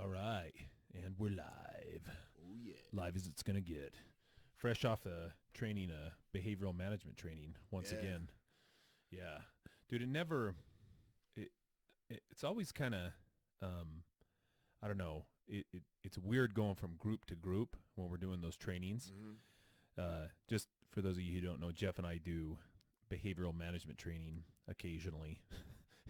All right, and we're live. Oh yeah. Live as it's gonna get. Fresh off training, behavioral management training once Yeah. again. Yeah, dude, it never. It, it's always kind of, um, I don't know. It's weird going from group to group when we're doing those trainings. hmm Just for those of you who don't know, Jeff and I do behavioral management training occasionally,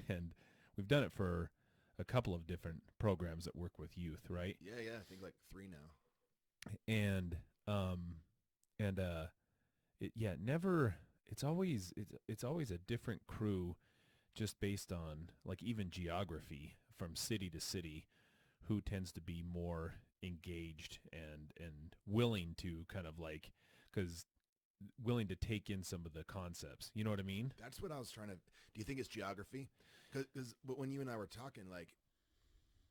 and we've done it for a couple of different programs that work with youth, right? Yeah, yeah. I think like three now. And um, and yeah, never. It's always a different crew, just based on like even geography from city to city, who tends to be more engaged and willing to kind of like, because willing to take in some of the concepts. You know what I mean? That's what I was trying to. Do you think it's geography? But when you and I were talking, like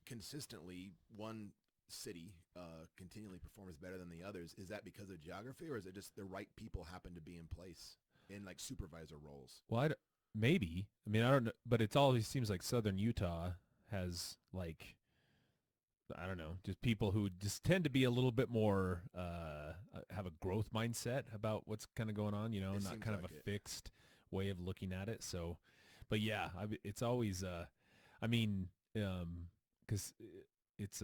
consistently, one city continually performs better than the others. Is that because of geography, or is it just the right people happen to be in place in like supervisor roles? Well, maybe. I mean, I don't know, but it's always seems like Southern Utah has like, I don't know, just people who just tend to be a little bit more have a growth mindset about what's kind of going on. You know, It not seems kind of like a it. fixed way of looking at it. So, but yeah, it's always I mean, because it's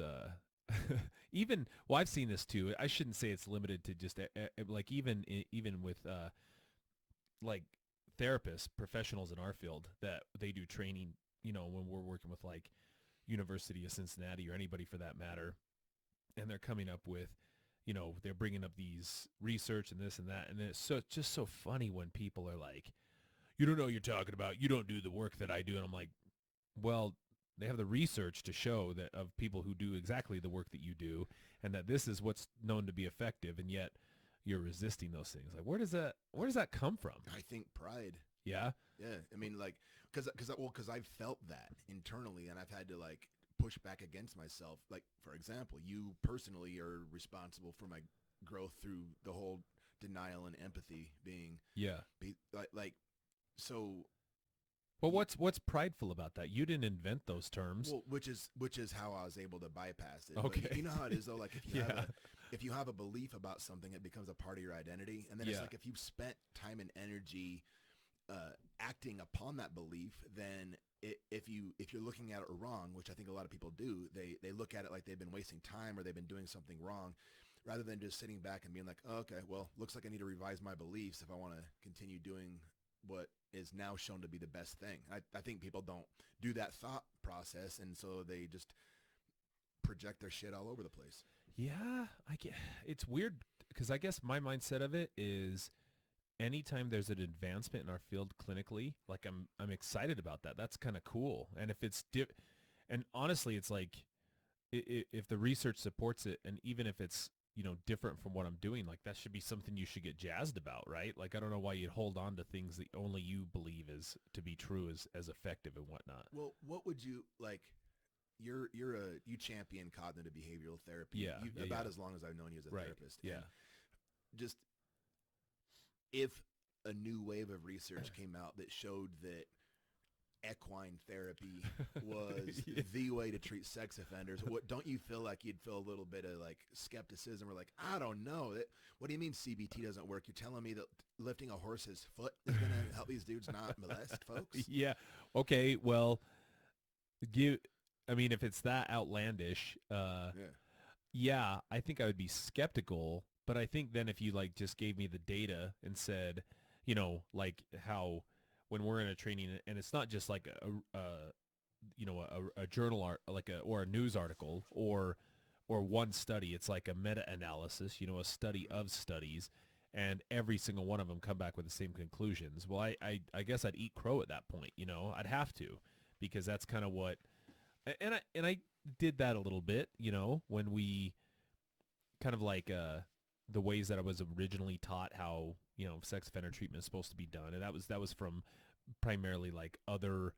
even, well, I've seen this too. I shouldn't say it's limited to just like even with like therapists, professionals in our field that they do training, you know, when we're working with like University of Cincinnati or anybody for that matter, and they're coming up with, you know, they're bringing up these research and this and that, and then it's just so funny when people are like, you don't know what you're talking about, you don't do the work that I do, and I'm like, well, they have the research to show that of people who do exactly the work that you do, and that this is what's known to be effective, and yet you're resisting those things. Like, where does that come from? I think pride. Yeah. Yeah, I mean, like, because I've felt that internally, and I've had to like push back against myself. Like, for example, you personally are responsible for my growth through the whole denial and empathy Yeah. like so. Well, what's prideful about that? You didn't invent those terms. Well, which is how I was able to bypass it. But Okay. you know how it is though. Like Yeah. if you have a belief about something, it becomes a part of your identity, and then it's Yeah. like if you've spent time and energy acting upon that belief, then if you're looking at it wrong, which I think a lot of people do, they look at it like they've been wasting time or they've been doing something wrong, rather than just sitting back and being like, oh, okay, well, looks like I need to revise my beliefs if I want to continue doing what is now shown to be the best thing. I think people don't do that thought process, and so they just project their shit all over the place. Yeah, I get, it's weird because I guess my mindset of it is anytime there's an advancement in our field clinically, like I'm excited about that. That's kind of cool. And if and honestly, it's like if the research supports it, and even if it's, you know, different from what I'm doing, like that should be something you should get jazzed about, right? Like I don't know why you'd hold on to things that only you believe is to be true, as effective and whatnot. Well, what would you like? You champion cognitive behavioral therapy Yeah, you, yeah, about yeah. as long as I've known you as a Right. therapist, and Yeah. just if a new wave of research came out that showed that equine therapy was Yeah. the way to treat sex offenders, what don't you feel like you'd feel a little bit of like skepticism or like, I don't know, what do you mean CBT doesn't work? You're telling me that lifting a horse's foot is going to help these dudes not molest folks? Yeah. Okay. Well, give. I mean, if it's that outlandish, Yeah. yeah, I think I would be skeptical. But I think then if you like just gave me the data and said, you know, like how when we're in a training, and it's not just like a you know, a journal art, like or a news article, or one study. It's like a meta-analysis, you know, a study Mhm. of studies, and every single one of them come back with the same conclusions. Well, I guess I'd eat crow at that point, you know. I'd have to, because that's kind of what, and I did that a little bit, you know, when we kind of like the ways that I was originally taught how, you know, sex offender treatment is supposed to be done, and that was from primarily like other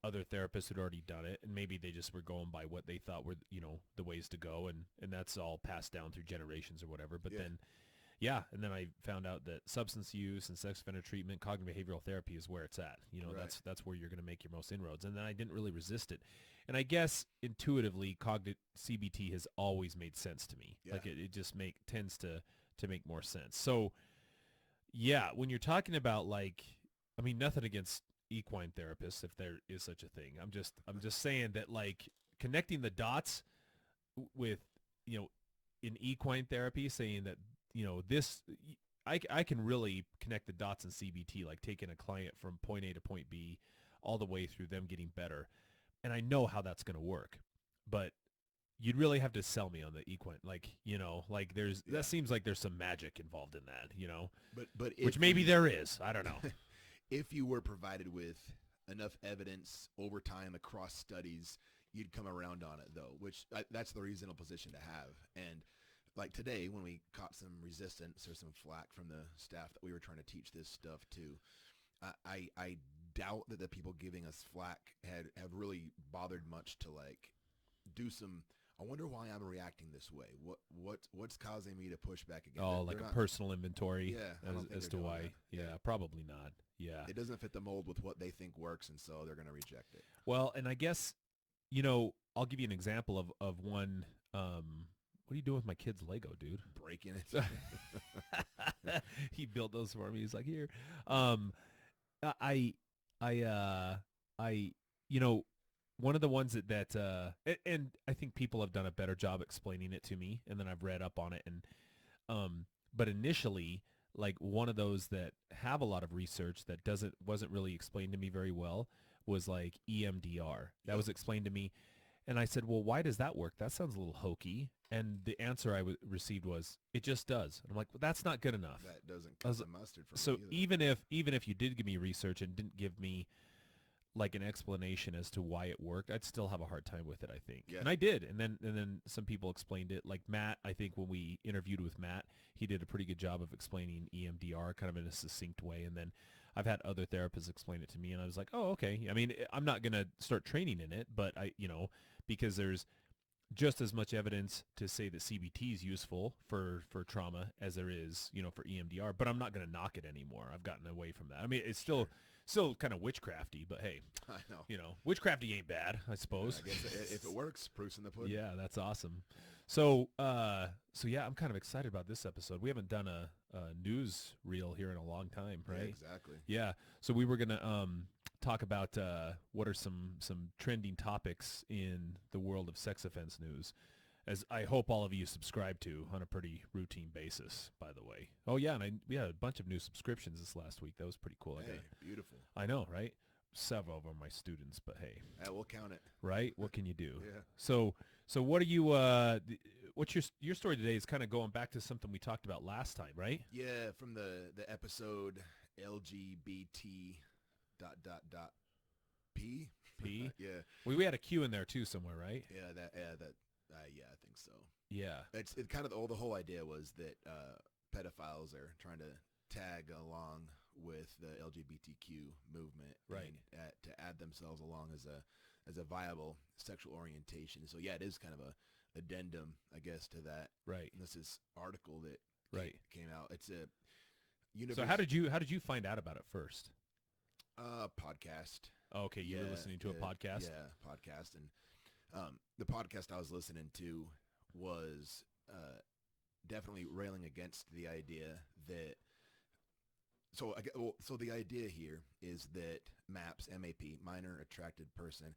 therapists had already done it, and maybe they just were going by what they thought were, you know, the ways to go, and that's all passed down through generations or whatever. But Yeah. then Yeah, and then I found out that substance use and sex offender treatment, cognitive behavioral therapy is where it's at. You know, Right. that's where you're going to make your most inroads. And then I didn't really resist it. And I guess intuitively, cognitive CBT has always made sense to me. Yeah. Like it just tends to make more sense. So yeah, when you're talking about like, I mean, nothing against equine therapists if there is such a thing. I'm just saying that like connecting the dots with, you know, in equine therapy, saying that, you know, I can really connect the dots in CBT, like taking a client from point A to point B all the way through them getting better. And I know how that's going to work, but you'd really have to sell me on the equine. Like, you know, like Yeah. that seems like there's some magic involved in that, you know, But which if maybe you, there is. I don't know. if you were provided with enough evidence over time across studies, you'd come around on it though, which that's the reasonable position to have. And like today, when we caught some resistance or some flack from the staff that we were trying to teach this stuff to, I doubt that the people giving us flack have really bothered much to like do some. I wonder why I'm reacting this way. What's causing me to push back again? Oh, like They're a not, personal inventory yeah, I don't think as they're to doing why. that. Yeah, probably not. Yeah. It doesn't fit the mold with what they think works, and so they're going to reject it. Well, and I guess, you know, I'll give you an example of one. What are you doing with my kid's Lego, dude? Breaking it. He built those for me. He's like, here. Um, I, I, I, you know, one of the ones and I think people have done a better job explaining it to me, and then I've read up on it, and but initially, like one of those that have a lot of research that wasn't really explained to me very well was like EMDR. That was explained to me, and I said, well, why does that work? That sounds a little hokey. And the answer I received was, it just does. And I'm like, well, that's not good enough. That doesn't cut the mustard for So me either. even if you did give me research and didn't give me like an explanation as to why it worked, I'd still have a hard time with it, I think. Yeah. And I did. And then some people explained it. Like Matt, I think when we interviewed with Matt, he did a pretty good job of explaining EMDR kind of in a succinct way. And then I've had other therapists explain it to me, and I was like, oh, okay. I mean, I'm not going to start training in it, but because there's just as much evidence to say that CBT is useful for trauma as there is, for EMDR, but I'm not going to knock it anymore. I've gotten away from that. I mean, it's still kind of witchcrafty, but hey, I know. Witchcrafty ain't bad, I suppose. I guess if it works, proof's in the pudding. Yeah, that's awesome. So yeah, I'm kind of excited about this episode. We haven't done a news reel here in a long time, right? Yeah, exactly. Yeah. So we were going to talk about what are some trending topics in the world of sex offense news, as I hope all of you subscribe to on a pretty routine basis, by the way. Oh, yeah, and we had a bunch of new subscriptions this last week. That was pretty cool. Hey, beautiful. I know, right? Several of them are my students, but hey. We'll count it. Right? What can you do? Yeah. So what are you, what's your story today is kind of going back to something we talked about last time, right? Yeah, from the episode LGBT ... P. Yeah. We had a Q in there too somewhere, right? Yeah, yeah, I think so. Yeah. It's kind of the whole idea was that pedophiles are trying to tag along with the LGBTQ movement, right? And, to add themselves along as a viable sexual orientation. So yeah, it is kind of a addendum, I guess, to that. Right. And this is article that came out. It's a So how did you find out about it first? Podcast. Oh, okay, you were listening to a podcast? Yeah, podcast. And the podcast I was listening to was definitely railing against the idea that so the idea here is that MAPS, M-A-P, minor attracted person,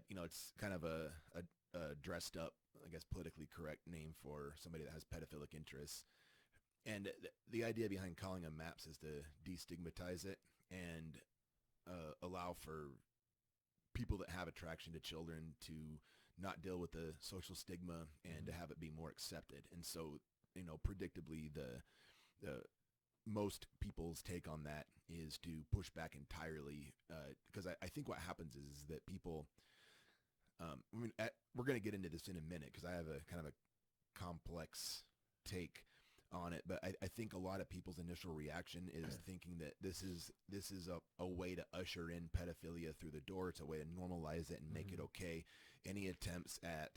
it's kind of a dressed up, I guess, politically correct name for somebody that has pedophilic interests. And the idea behind calling them MAPS is to destigmatize it and allow for people that have attraction to children to not deal with the social stigma and to have it be more accepted. And so, predictably, the most people's take on that is to push back entirely, because I think what happens is that people, we're going to get into this in a minute because I have a kind of a complex take on it, but I think a lot of people's initial reaction is thinking that this is a way to usher in pedophilia through the door. It's a way to normalize it and make it okay. Any attempts at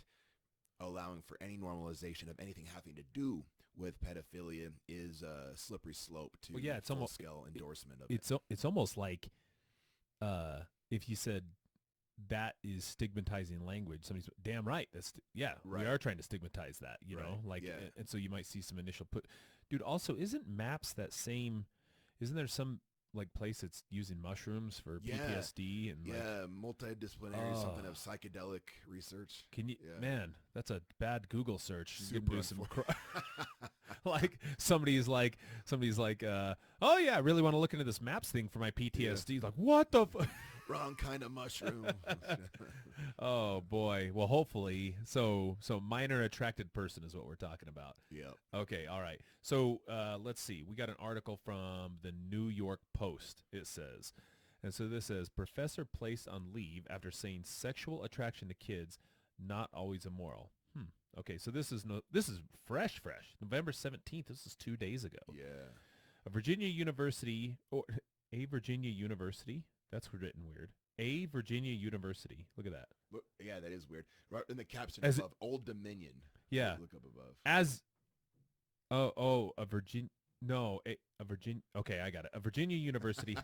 allowing for any normalization of anything having to do with pedophilia is a slippery slope to Well, yeah, it's full almost scale endorsement of it. it's almost like if you said that is stigmatizing language, somebody's damn right. Yeah, we Right. are trying to stigmatize that, you Right. know, like, Yeah. and so you might see some initial dude. Also, isn't MAPS that same? Isn't there some like place that's using mushrooms for Yeah. PTSD and like, Yeah, multidisciplinary something oh, of psychedelic research. can you, Yeah. man, that's a bad Google search. You can Super do some, unfortunate. like somebody's like, oh yeah, I really want to look into this MAPS thing for my PTSD. Like, what the Wrong kind of mushroom. Oh boy. Well, hopefully. So minor attracted person is what we're talking about. Yep. Okay. All right. So let's see. We got an article from the New York Post. It says, and so this says, professor placed on leave after saying sexual attraction to kids not always immoral. Okay. So this is fresh. November 17th. This is 2 days ago. Yeah. A Virginia University or a Virginia University. That's written weird. A Virginia University. Look at that. Yeah, that is weird. Right in the caption As above, Old Dominion. Yeah. Look up above. As a Virginia. No, a Virginia. Okay, I got it. A Virginia University.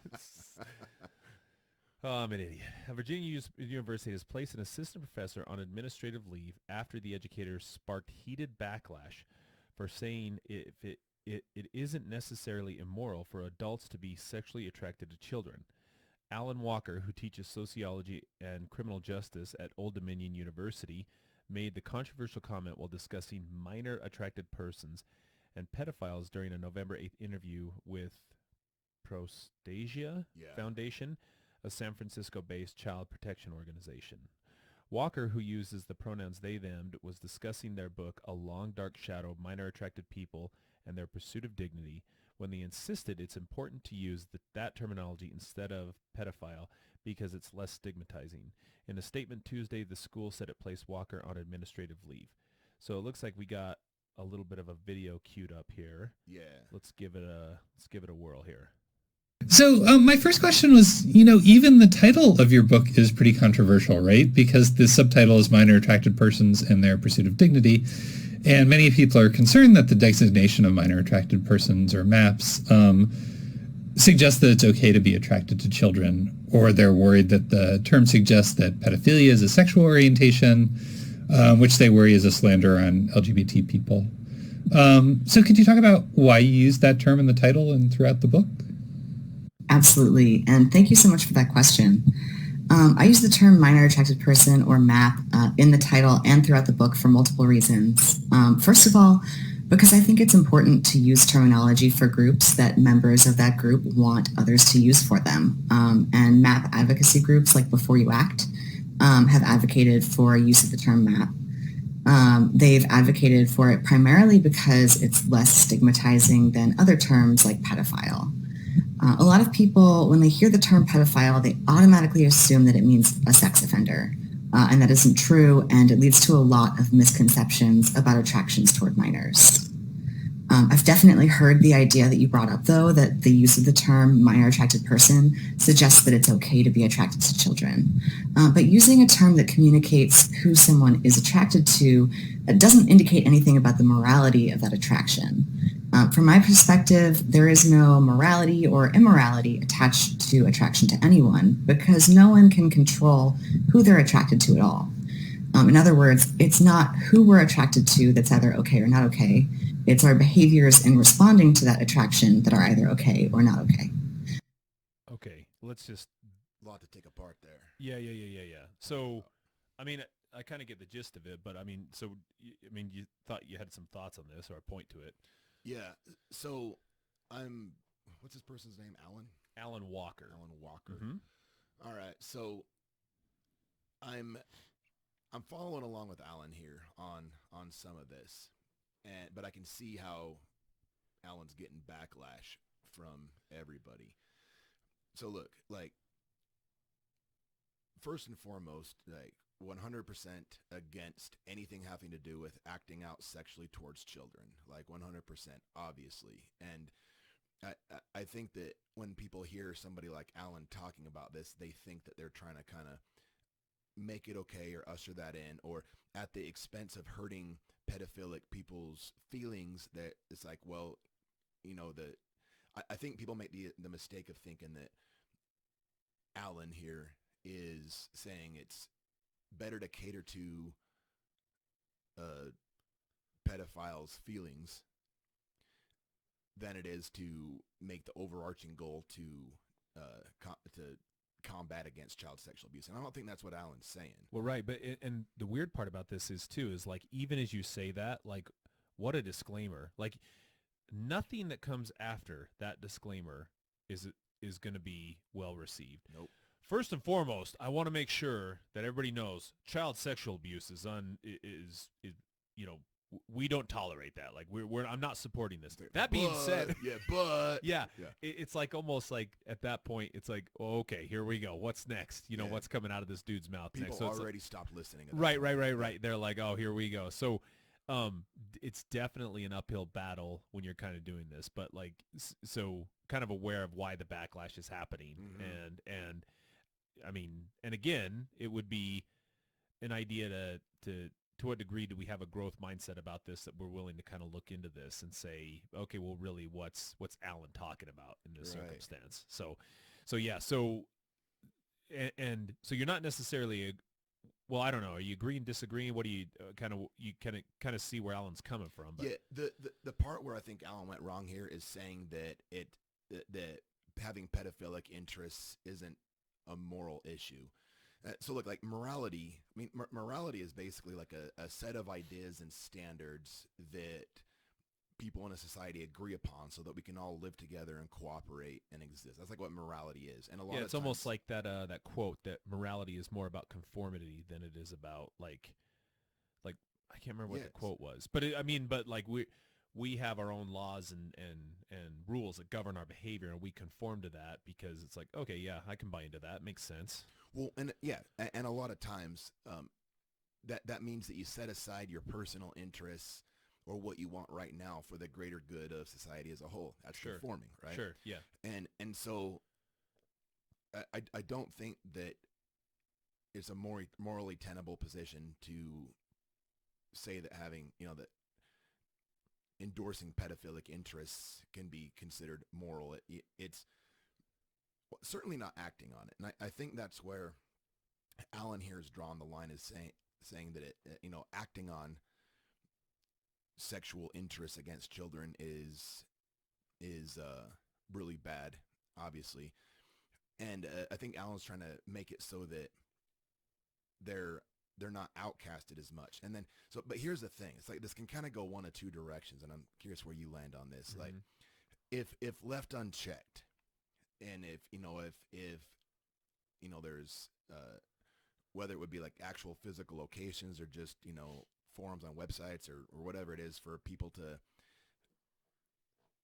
Oh, I'm an idiot. A Virginia University has placed an assistant professor on administrative leave after the educator sparked heated backlash for saying it isn't necessarily immoral for adults to be sexually attracted to children. Alan Walker, who teaches sociology and criminal justice at Old Dominion University, made the controversial comment while discussing minor attracted persons and pedophiles during a November 8th interview with Prostasia Foundation, a San Francisco-based child protection organization. Walker, who uses the pronouns they, them, was discussing their book, A Long Dark Shadow of Minor Attracted People and Their Pursuit of Dignity, when they insisted it's important to use that terminology instead of pedophile because it's less stigmatizing. In a statement Tuesday, the school said it placed Walker on administrative leave. So it looks like we got a little bit of a video queued up here. Yeah. Let's give it a whirl here. So my first question was, even the title of your book is pretty controversial, right? Because the subtitle is Minor Attracted Persons and Their Pursuit of Dignity. And many people are concerned that the designation of minor attracted persons, or MAPS, suggests that it's okay to be attracted to children, or they're worried that the term suggests that pedophilia is a sexual orientation, which they worry is a slander on LGBT people. So could you talk about why you used that term in the title and throughout the book? Absolutely. And thank you so much for that question. I use the term minor attracted person, or MAP, in the title and throughout the book for multiple reasons. First of all, because I think it's important to use terminology for groups that members of that group want others to use for them. And MAP advocacy groups like Before You Act have advocated for use of the term MAP. They've advocated for it primarily because it's less stigmatizing than other terms like pedophile. A lot of people, when they hear the term pedophile, they automatically assume that it means a sex offender. And that isn't true, and it leads to a lot of misconceptions about attractions toward minors. I've definitely heard the idea that you brought up, though, that the use of the term minor attracted person suggests that it's okay to be attracted to children. But using a term that communicates who someone is attracted to doesn't indicate anything about the morality of that attraction. From my perspective, there is no morality or immorality attached to attraction to anyone because no one can control who they're attracted to at all. In other words, it's not who we're attracted to that's either okay or not okay. It's our behaviors in responding to that attraction that are either okay or not okay. Okay, let's just... A lot to take apart there. Yeah. So, I mean, I kind of get the gist of it, but I mean, you thought you had some thoughts on this or a point to it. Yeah. So what's this person's name? Alan Walker. Alan Walker. Mm-hmm. All right. So I'm following along with Alan here on some of this, but I can see how Alan's getting backlash from everybody. So look, like, first and foremost, like, 100% against anything having to do with acting out sexually towards children, like 100%, obviously. And I think that when people hear somebody like Alan talking about this, they think that they're trying to kind of make it okay or usher that in, or at the expense of hurting pedophilic people's feelings, that it's like, well, I think people make the mistake of thinking that Alan here is saying it's better to cater to pedophiles' feelings than it is to make the overarching goal to combat against child sexual abuse. And I don't think that's what Alan's saying. Well, right. But and the weird part about this is too, is like, even as you say that, like, what a disclaimer. Like, nothing that comes after that disclaimer is going to be well received. Nope. First and foremost, I want to make sure that everybody knows child sexual abuse is we don't tolerate that. Like, I'm not supporting this. That being said, it's like almost like at that point, it's like, oh, okay, here we go. What's next? What's coming out of this dude's mouth People next? So already stopped listening. Right. They're like, oh, here we go. So it's definitely an uphill battle when you're kind of doing this, but like, so kind of aware of why the backlash is happening. Mm-hmm. And I mean, and again, it would be an idea to what degree do we have a growth mindset about this, that we're willing to kind of look into this and say, okay, well, really, what's Alan talking about in this circumstance? So and so you're not necessarily well, I don't know. Are you agreeing, disagreeing? What do you kind of see where Alan's coming from? But. Yeah, the part where I think Alan went wrong here is saying that that having pedophilic interests isn't a moral issue. So look, like morality, I mean, morality is basically like a set of ideas and standards that people in a society agree upon so that we can all live together and cooperate and exist. That's like what morality is. And it's almost like that quote that morality is more about conformity than it is about like I can't remember what the quote was, but we have our own laws and rules that govern our behavior, and we conform to that because it's like, okay, yeah, I can buy into that. Makes sense. Well, and a lot of times that means that you set aside your personal interests or what you want right now for the greater good of society as a whole. That's conforming, right? Sure, yeah. And so I don't think that it's a morally tenable position to say that having, that endorsing pedophilic interests can be considered moral. It's certainly not acting on it. And I think that's where Alan here has drawn the line, is saying that acting on sexual interests against children is really bad, obviously. And I think Alan's trying to make it so that they're not outcasted as much. And then, but here's the thing. It's like, this can kind of go one of two directions, and I'm curious where you land on this. Mm-hmm. Like, if left unchecked, and if there's, whether it would be like actual physical locations or just, forums on websites or whatever it is for people to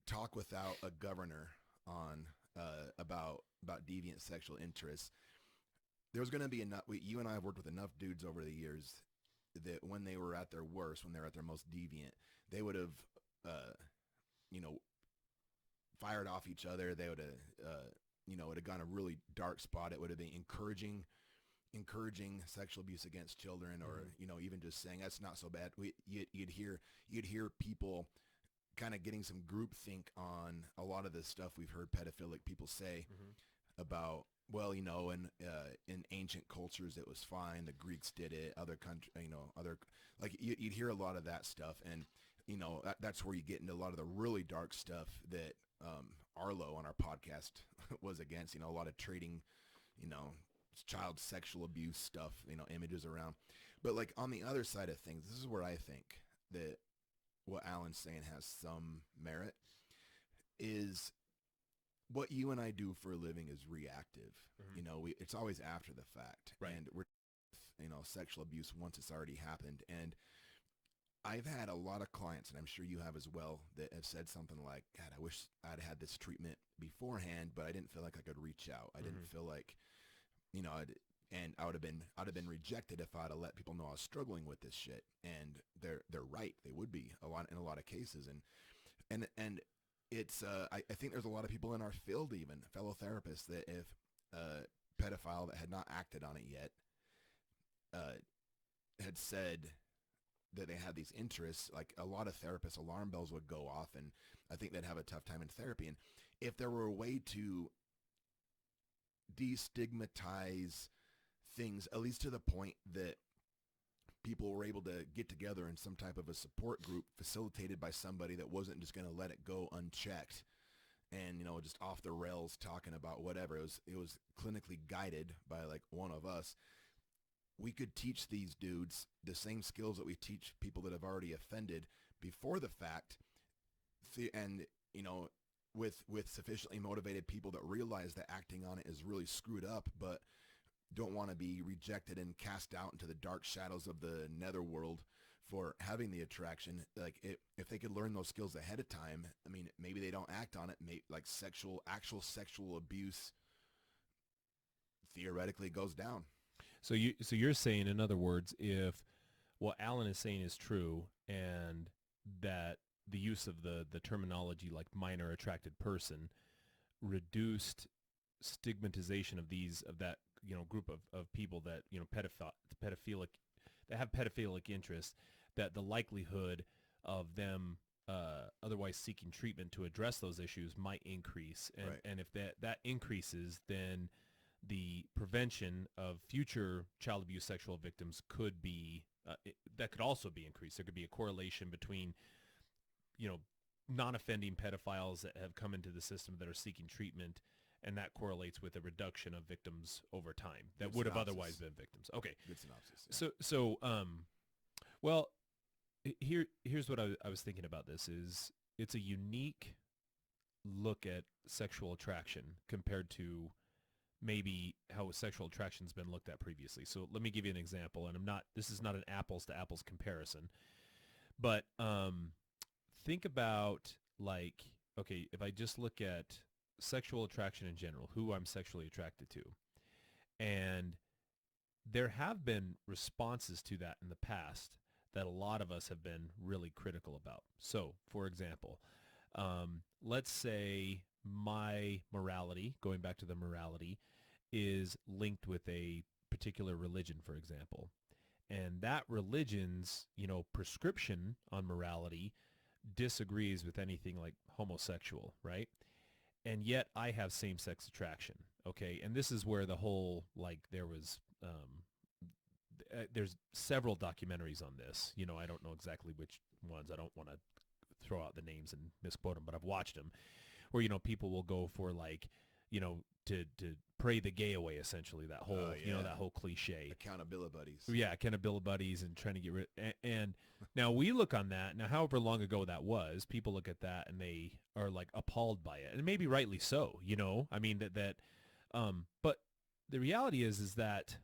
talk without a governor on, about deviant sexual interests, there's going to be enough. You and I have worked with enough dudes over the years that when they were at their worst, when they were at their most deviant, they would have, fired off each other. They would have, it had gone a really dark spot. It would have been encouraging sexual abuse against children, or, even just saying that's not so bad. You'd hear people kind of getting some groupthink on a lot of the stuff we've heard pedophilic people say about, well, in ancient cultures it was fine. The Greeks did it. Other country, you'd hear a lot of that stuff, and that's where you get into a lot of the really dark stuff that Arlo on our podcast was against. A lot of trading, child sexual abuse stuff, images around. But like on the other side of things, this is where I think that what Alan's saying has some merit, is what you and I do for a living is reactive. It's always after the fact, right? And we're, sexual abuse once it's already happened. And I've had a lot of clients, and I'm sure you have as well, that have said something like, God, I wish I'd had this treatment beforehand, but I didn't feel like I could reach out. I didn't feel like, and I would have been rejected if I'd have let people know I was struggling with this shit. And they're right. They would be in a lot of cases. And it's, I think there's a lot of people in our field, even fellow therapists, that if a pedophile that had not acted on it yet had said that they had these interests, like a lot of therapists, alarm bells would go off, and I think they'd have a tough time in therapy. And if there were a way to destigmatize things, at least to the point that people were able to get together in some type of a support group facilitated by somebody that wasn't just going to let it go unchecked and, just off the rails talking about whatever. It was clinically guided by like one of us. We could teach these dudes the same skills that we teach people that have already offended before the fact. And, with sufficiently motivated people that realize that acting on it is really screwed up, but don't want to be rejected and cast out into the dark shadows of the netherworld for having the attraction. Like if they could learn those skills ahead of time, I mean, maybe they don't act on it. Like actual sexual abuse theoretically goes down. So you're saying, in other words, if what Alan is saying is true, and that the use of the terminology like minor attracted person reduced stigmatization of that group of people that pedophilic that have pedophilic interests, that the likelihood of them otherwise seeking treatment to address those issues might increase, and Right. and if that increases, then the prevention of future child abuse sexual victims could be that could also be increased. There could be a correlation between non-offending pedophiles that have come into the system that are seeking treatment, and that correlates with a reduction of victims over time that Good would have synopsis. otherwise been victims. Okay. Good synopsis. So well, here's what I was thinking about this is it's a unique look at sexual attraction compared to maybe how sexual attraction's been looked at previously. So let me give you an example, and this is not an apples to apples comparison, but think about, like, okay, if I just look at sexual attraction in general, who I'm sexually attracted to, and there have been responses to that in the past that a lot of us have been really critical about. So, for example, let's say my morality, going back to the morality, is linked with a particular religion, for example. And that religion's, prescription on morality disagrees with anything like homosexual, right? And yet I have same-sex attraction, okay? And this is where the whole, like, there's several documentaries on this. I don't know exactly which ones. I don't want to throw out the names and misquote them, but I've watched them where, people will go for, like, to pray the gay away, essentially, that whole, that whole cliche. Accountability buddies. Yeah, accountability buddies, and trying to get rid. And now we look on that. Now, however long ago that was, people look at that and they are like appalled by it, and maybe rightly so. I mean but the reality is that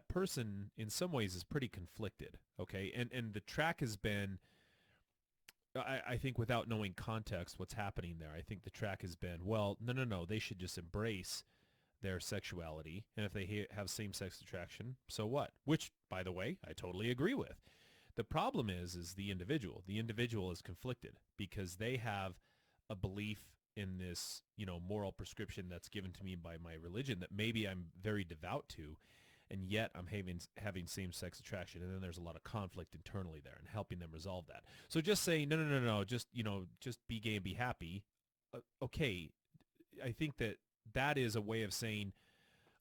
person in some ways is pretty conflicted. Okay, and the track has been. I think without knowing context, what's happening there, I think the track has been, well, no, they should just embrace their sexuality. And if they have same-sex attraction, so what? Which, by the way, I totally agree with. The problem is the individual. The individual is conflicted because they have a belief in this, moral prescription that's given to me by my religion that maybe I'm very devout to, and yet I'm having same-sex attraction, and then there's a lot of conflict internally there, and helping them resolve that. So just saying, no, just be gay and be happy. Okay, I think that is a way of saying,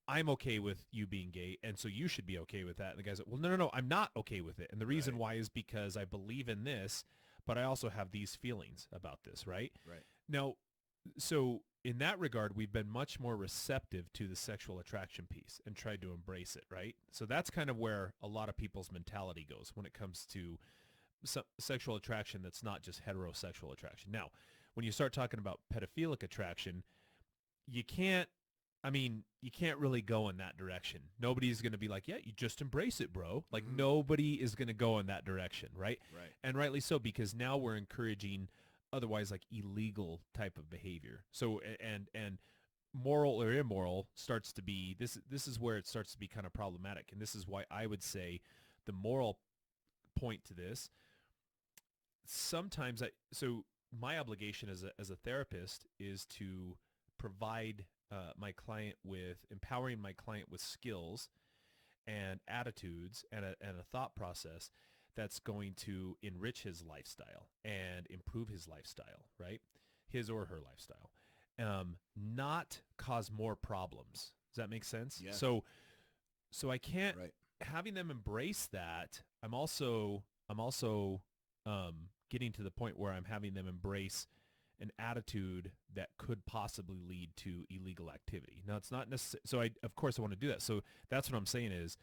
I'm okay with you being gay, and so you should be okay with that. And the guy's like, well, no, I'm not okay with it. And the reason why is because I believe in this, but I also have these feelings about this, right? Right. Now, so in that regard, we've been much more receptive to the sexual attraction piece and tried to embrace it, right? So that's kind of where a lot of people's mentality goes when it comes to sexual attraction that's not just heterosexual attraction. Now, when you start talking about pedophilic attraction, you can't really go in that direction. Nobody's going to be like, yeah, you just embrace it, bro. Like, nobody is going to go in that direction, right? Right. And rightly so, because now we're encouraging otherwise like illegal type of behavior. So and moral or immoral starts to be this is where it starts to be kind of problematic. And this is why I would say the moral point to this, sometimes my obligation as a therapist is to provide empowering my client with skills and attitudes and a thought process that's going to enrich his lifestyle and improve his lifestyle, right? His or her lifestyle, not cause more problems. Does that make sense? Yeah. So I can't, Right. having them embrace that. I'm also getting to the point where I'm having them embrace an attitude that could possibly lead to illegal activity. Now, it's not necessary. So of course I want to do that. So that's what I'm saying is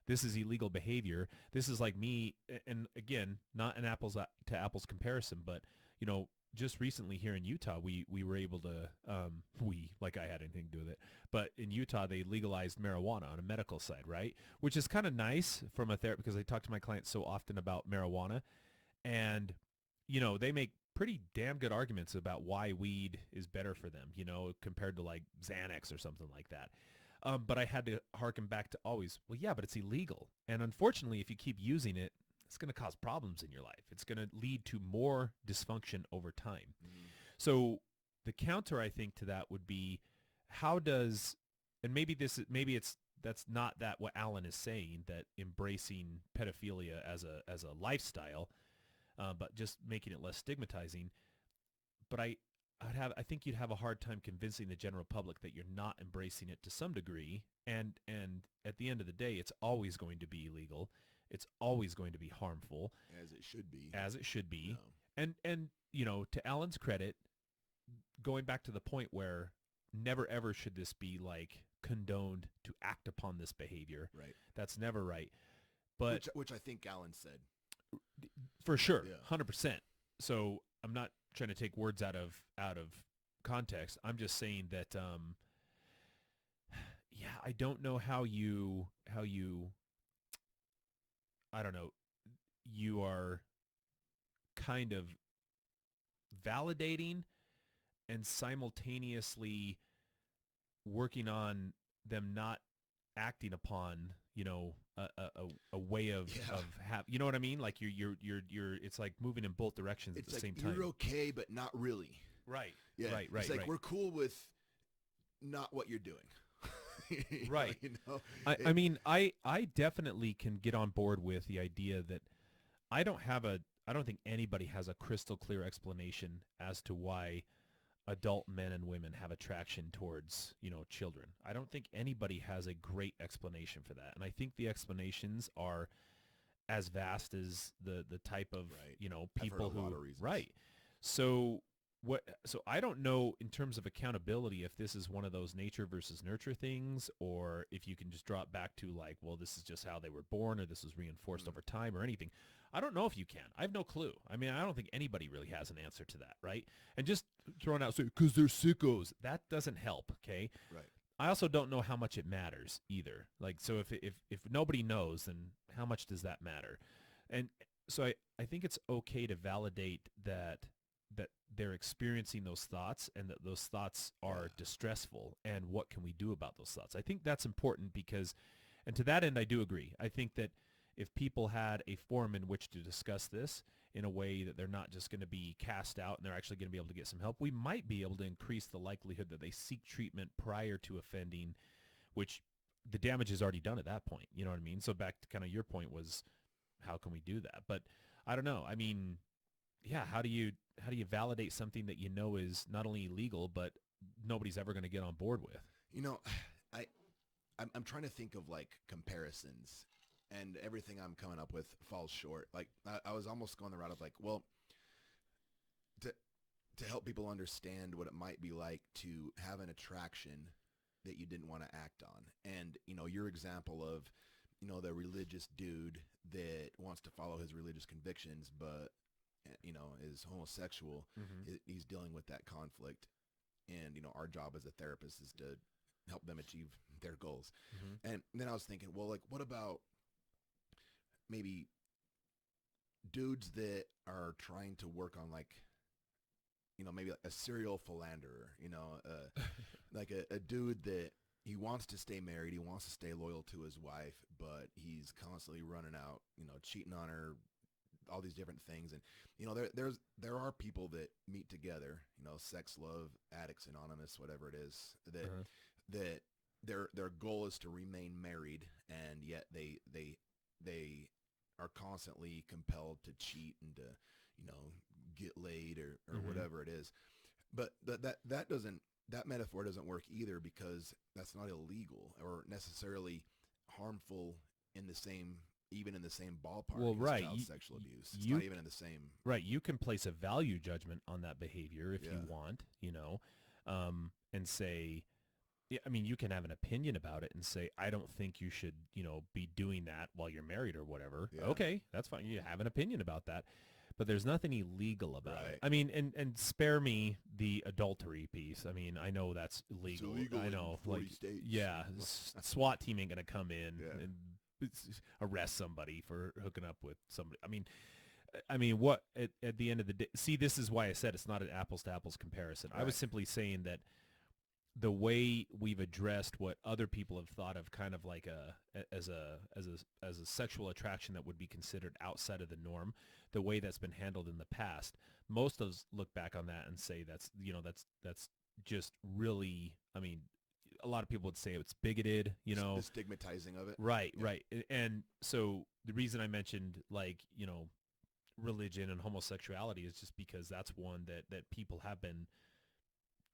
this is illegal behavior. This is like me. And again, not an apples to apples comparison, but just recently here in Utah, we were able to, like I had anything to do with it, but in Utah, they legalized marijuana on a medical side, right? Which is kind of nice from a therapist, because I talk to my clients so often about marijuana, and, they make pretty damn good arguments about why weed is better for them, compared to like Xanax or something like that. But I had to harken back to always, well, yeah, but it's illegal. And unfortunately, if you keep using it, it's going to cause problems in your life. It's going to lead to more dysfunction over time. Mhm. So the counter, I think, to that would be, how does, and that's not that what Alan is saying, that embracing pedophilia as a lifestyle, but just making it less stigmatizing. But I think you'd have a hard time convincing the general public that you're not embracing it to some degree. And at the end of the day, it's always going to be illegal. It's always going to be harmful, As it should be. as it should be. No. And to Alan's credit, going back to the point where never ever should this be like condoned to act upon this behavior. Right. That's never right. But Which I think Alan said. for sure, Yeah. 100%. So I'm not trying to take words out of context. I'm just saying that yeah, I don't know how you I don't know, you are kind of validating and simultaneously working on them not acting upon, a way of Yeah. you know what I mean? Like you're it's like moving in both directions It's at the like same time. you're okay, but not really. Right. Yeah. Right. It's like Right. we're cool with not what you're doing. You Right. know? I mean, I definitely can get on board with the idea that I don't think anybody has a crystal clear explanation as to why adult men and women have attraction towards, children. I don't think anybody has a great explanation for that. And I think the explanations are as vast as the type of, Right. people I've heard a lot who, of reasons. right. So I don't know in terms of accountability if this is one of those nature versus nurture things, or if you can just drop back to like, well, this is just how they were born, or this was reinforced over time, or anything. I don't know if you can. I have no clue. I mean, I don't think anybody really has an answer to that, right? And just throwing out, because they're sickos, that doesn't help, okay? Right. I also don't know how much it matters either. Like, so if nobody knows, then how much does that matter? And so I think it's okay to validate that they're experiencing those thoughts, and that those thoughts are distressful, and what can we do about those thoughts? I think that's important because, and to that end, I do agree. I think that if people had a forum in which to discuss this in a way that they're not just going to be cast out and they're actually going to be able to get some help, we might be able to increase the likelihood that they seek treatment prior to offending, which the damage is already done at that point. You know what I mean? So back to kind of your point was, how can we do that? But I don't know. I mean, yeah, how do you validate something that is not only illegal, but nobody's ever going to get on board with? I'm trying to think of like comparisons, and everything I'm coming up with falls short. Like I was almost going the route of like, well, to help people understand what it might be like to have an attraction that you didn't want to act on. And, your example of, the religious dude that wants to follow his religious convictions, but, is homosexual, he's dealing with that conflict. And, our job as a therapist is to help them achieve their goals. And then I was thinking, well, like, what about maybe dudes that are trying to work on like, maybe like a serial philanderer, like a dude that he wants to stay married, he wants to stay loyal to his wife, but he's constantly running out, cheating on her, all these different things. And, there are people that meet together, Sex Love Addicts Anonymous, whatever it is, that their goal is to remain married, and yet they are constantly compelled to cheat and to, you know, get laid or Mhm. whatever it is. But that metaphor doesn't work either, because that's not illegal or necessarily harmful in the same, even in the same ballpark Well, as right. child sexual abuse. It's You not even in the same. Right, you can place a value judgment on that behavior if you Yeah. want, you know, and say, yeah, I mean, you can have an opinion about it and say, I don't think you should, you know, be doing that while you're married or whatever. Yeah. Okay, that's fine. You have an opinion about that, but there's nothing illegal about Right. it. I mean, and spare me the adultery piece. I mean, I know that's illegal. illegal I in know, 40 like, states. yeah, SWAT team ain't gonna come in Yeah. and arrest somebody for hooking up with somebody. I mean, what at the end of the day, see, this is why I said it's not an apples to apples comparison. I was Right. simply saying that the way we've addressed what other people have thought of kind of like as a sexual attraction that would be considered outside of the norm, the way that's been handled in the past, most of us look back on that and say that's, you know, that's just really, I mean, a lot of people would say it's bigoted, you know. The stigmatizing of it. Right, Yeah. right. And so the reason I mentioned, like, you know, religion and homosexuality is just because that's one that people have been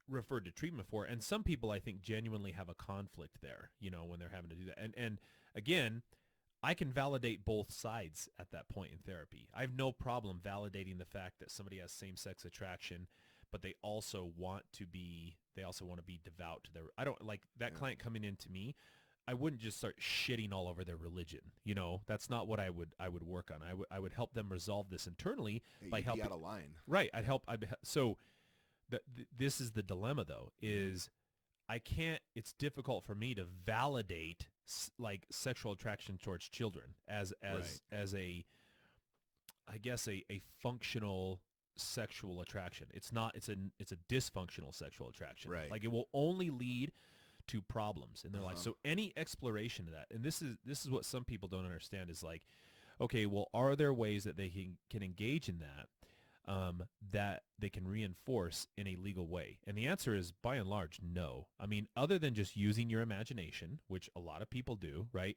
referred to treatment for. And some people, I think, genuinely have a conflict there, you know, when they're having to do that. And again, I can validate both sides at that point in therapy. I have no problem validating the fact that somebody has same-sex attraction, but they also want to be devout to their, I don't like that Yeah. client coming in to me. I wouldn't just start shitting all over their religion. You know, that's not what I would work on. I would help them resolve this internally Hey, by you'd be helping. out of line. Right. So this is the dilemma though, is I can't, it's difficult for me to validate like sexual attraction towards children as a, I guess a functional sexual attraction. It's not, it's a dysfunctional sexual attraction. Right. Like it will only lead to problems in their life. Uh-huh. So any exploration of that, and this is what some people don't understand, is like, okay, well, are there ways that they can engage in that, that they can reinforce in a legal way? And the answer is, by and large, no. I mean, other than just using your imagination, which a lot of people do, right?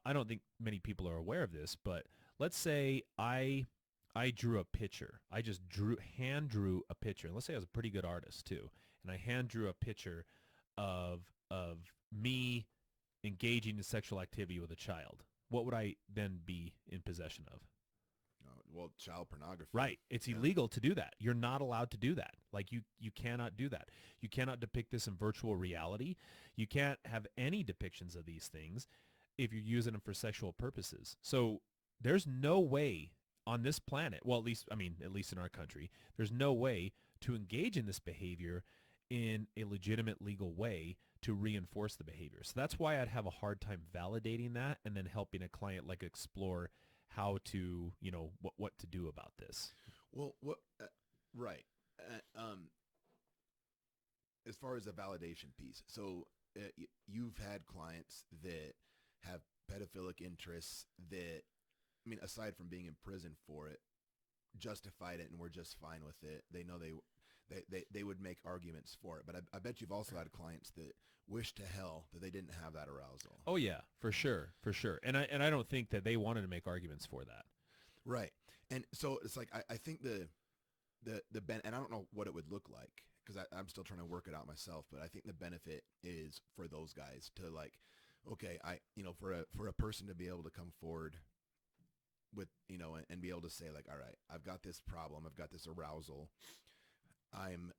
I don't think many people are aware of this, but let's say I drew a picture. I just hand drew a picture. And let's say I was a pretty good artist too, and I hand drew a picture of me engaging in sexual activity with a child. What would I then be in possession of? Well, child pornography. Right. It's Yeah. illegal to do that. You're not allowed to do that. Like you cannot do that. You cannot depict this in virtual reality. You can't have any depictions of these things if you're using them for sexual purposes. So there's no way on this planet, well, at least in our country, there's no way to engage in this behavior in a legitimate legal way to reinforce the behavior. So that's why I'd have a hard time validating that and then helping a client like explore how to, you know, what to do about this. Well, what? Right. As far as the validation piece, so you've had clients that have pedophilic interests that, I mean, aside from being in prison for it, justified it and were just fine with it. They know they would make arguments for it. But I bet you've also had clients that wish to hell that they didn't have that arousal. Oh yeah, for sure. And I don't think that they wanted to make arguments for that. Right. And so it's like, I think and I don't know what it would look like, because I'm still trying to work it out myself, but I think the benefit is for those guys to, like, okay, for a person to be able to come forward with, you know, and be able to say, like, all right, I've got this problem, I've got this arousal, I'm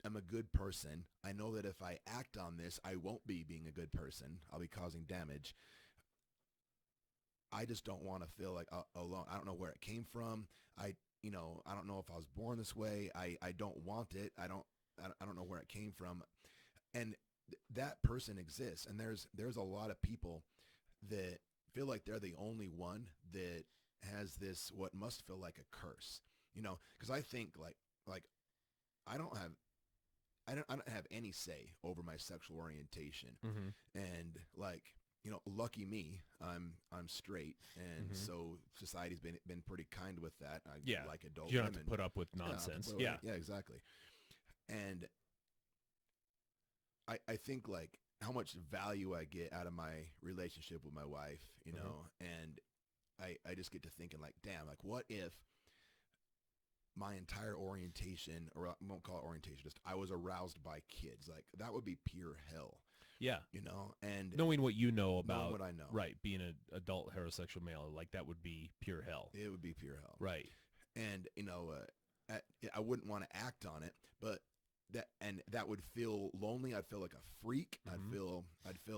a good person. I know that if I act on this, I won't be being a good person. I'll be causing damage. I just don't want to feel like alone. I don't know where it came from. I don't know if I was born this way. I don't want it. I don't know where it came from. And that person exists. And there's a lot of people that feel like they're the only one that has this, what must feel like a curse, you know, because I think like I don't have any say over my sexual orientation. Mm-hmm. And, like, you know, lucky me, I'm straight, and Mhm. so society's been pretty kind with that. I Yeah. like adult You don't women. have to put up with Yeah, nonsense. yeah, exactly. And I think, like, how much value I get out of my relationship with my wife, you know, and I just get to thinking like, damn, like what if my entire orientation, or I won't call it orientation, just I was aroused by kids. Like that would be pure hell, Yeah. you know, and Knowing what you know knowing about, what I know, right, being an adult heterosexual male, like that would be pure hell. it would be pure hell. Right. And, you know, I wouldn't want to act on it, but that would feel lonely. I'd feel like a freak. I'd feel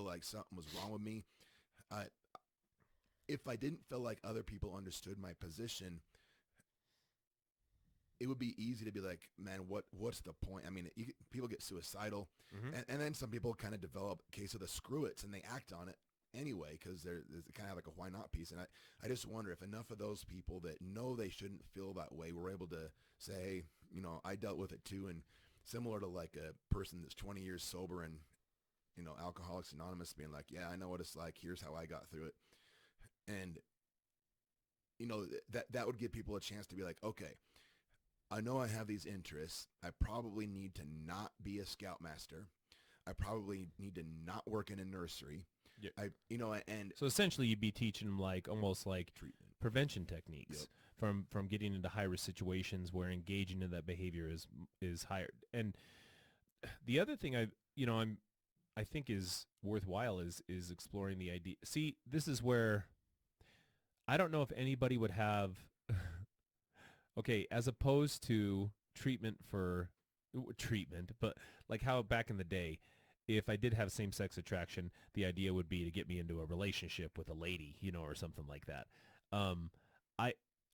like something was wrong with me. If I didn't feel like other people understood my position, it would be easy to be like, man, what's the point? I mean, people get suicidal, and then some people kind of develop a case of the screw-its, and they act on it anyway because there's kind of like a why not piece. And I just wonder if enough of those people that know they shouldn't feel that way were able to say, hey, you know, I dealt with it too. And similar to like a person that's 20 years sober and, you know, Alcoholics Anonymous being like, yeah, I know what it's like. Here's how I got through it. And, you know, that would give people a chance to be like, okay, I know I have these interests. I probably need to not be a scoutmaster. I probably need to not work in a nursery. Yeah. You know, and So essentially you'd be teaching them like almost like treatment. prevention techniques from getting into high risk situations where engaging in that behavior is higher. And the other thing I think is worthwhile is exploring the idea. See, this is where I don't know if anybody would have okay, as opposed to treatment, but like how back in the day, if I did have same-sex attraction, the idea would be to get me into a relationship with a lady, you know, or something like that.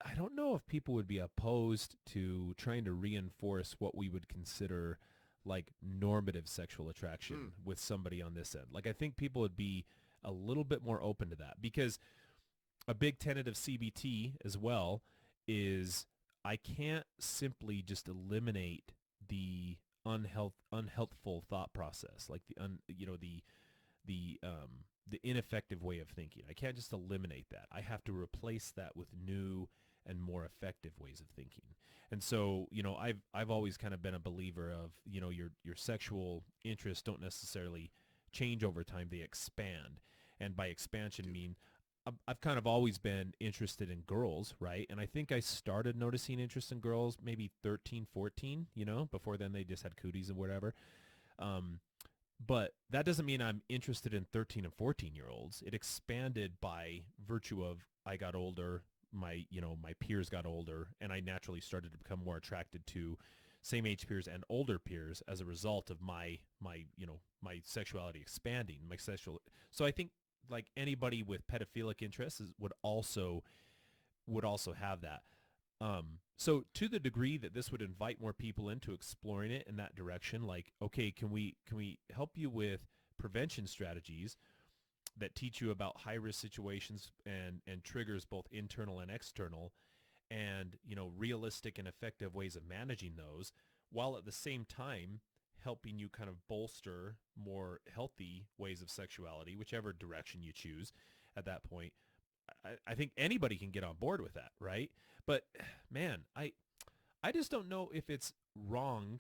I don't know if people would be opposed to trying to reinforce what we would consider like normative sexual attraction with somebody on this end. Like I think people would be a little bit more open to that because a big tenet of CBT as well is I can't simply just eliminate the unhelpful thought process, like the ineffective way of thinking. I can't just eliminate that. I have to replace that with new and more effective ways of thinking. And so, you know, I've always kind of been a believer of, you know, your sexual interests don't necessarily change over time, they expand. And by expansion mean I've kind of always been interested in girls, right? And I think I started noticing interest in girls maybe 13, 14, you know, before then they just had cooties and whatever. But that doesn't mean I'm interested in 13 and 14-year-olds. It expanded by virtue of I got older, my peers got older, and I naturally started to become more attracted to same age peers and older peers as a result of my sexuality expanding, So I think like anybody with pedophilic interests would also have that. So to the degree that this would invite more people into exploring it in that direction, like, okay, can we help you with prevention strategies that teach you about high risk situations and triggers both internal and external, and, you know, realistic and effective ways of managing those, while at the same time helping you kind of bolster more healthy ways of sexuality, whichever direction you choose at that point. I think anybody can get on board with that, right? But man, I just don't know if it's wrong,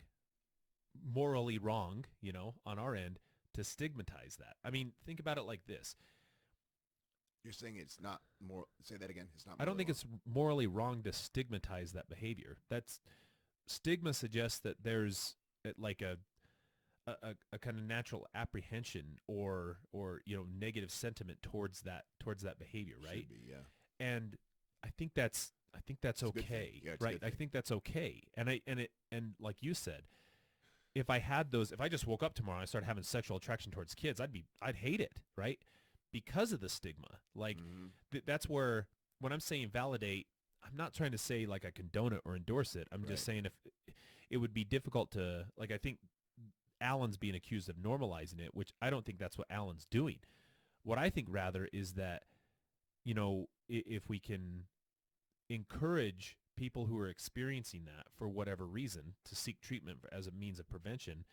morally wrong, you know, on our end to stigmatize that. I mean, think about it like this. You're saying it's not more, say that again. It's not. I don't think it's morally wrong to stigmatize that behavior. Stigma suggests that there's like a kind of natural apprehension or you know, negative sentiment towards that behavior, right? Should be, yeah. And I think that's okay, yeah, right? I think that's okay. And like you said, if I just woke up tomorrow and I started having sexual attraction towards kids, I'd hate it, right? Because of the stigma. Like that's where, when I'm saying validate, I'm not trying to say like I condone it or endorse it. I'm just saying if it would be difficult to, like, I think Alan's being accused of normalizing it, which I don't think that's what Alan's doing. What I think rather is that, you know, if we can encourage people who are experiencing that for whatever reason to seek treatment as a means of prevention,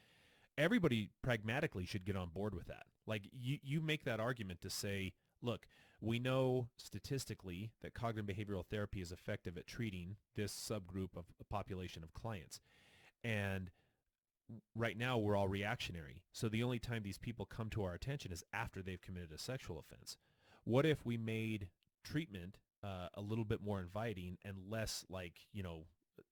everybody pragmatically should get on board with that. Like you make that argument to say, look, we know statistically that cognitive behavioral therapy is effective at treating this subgroup of a population of clients. And right now we're all reactionary. So the only time these people come to our attention is after they've committed a sexual offense. What if we made treatment a little bit more inviting and less like,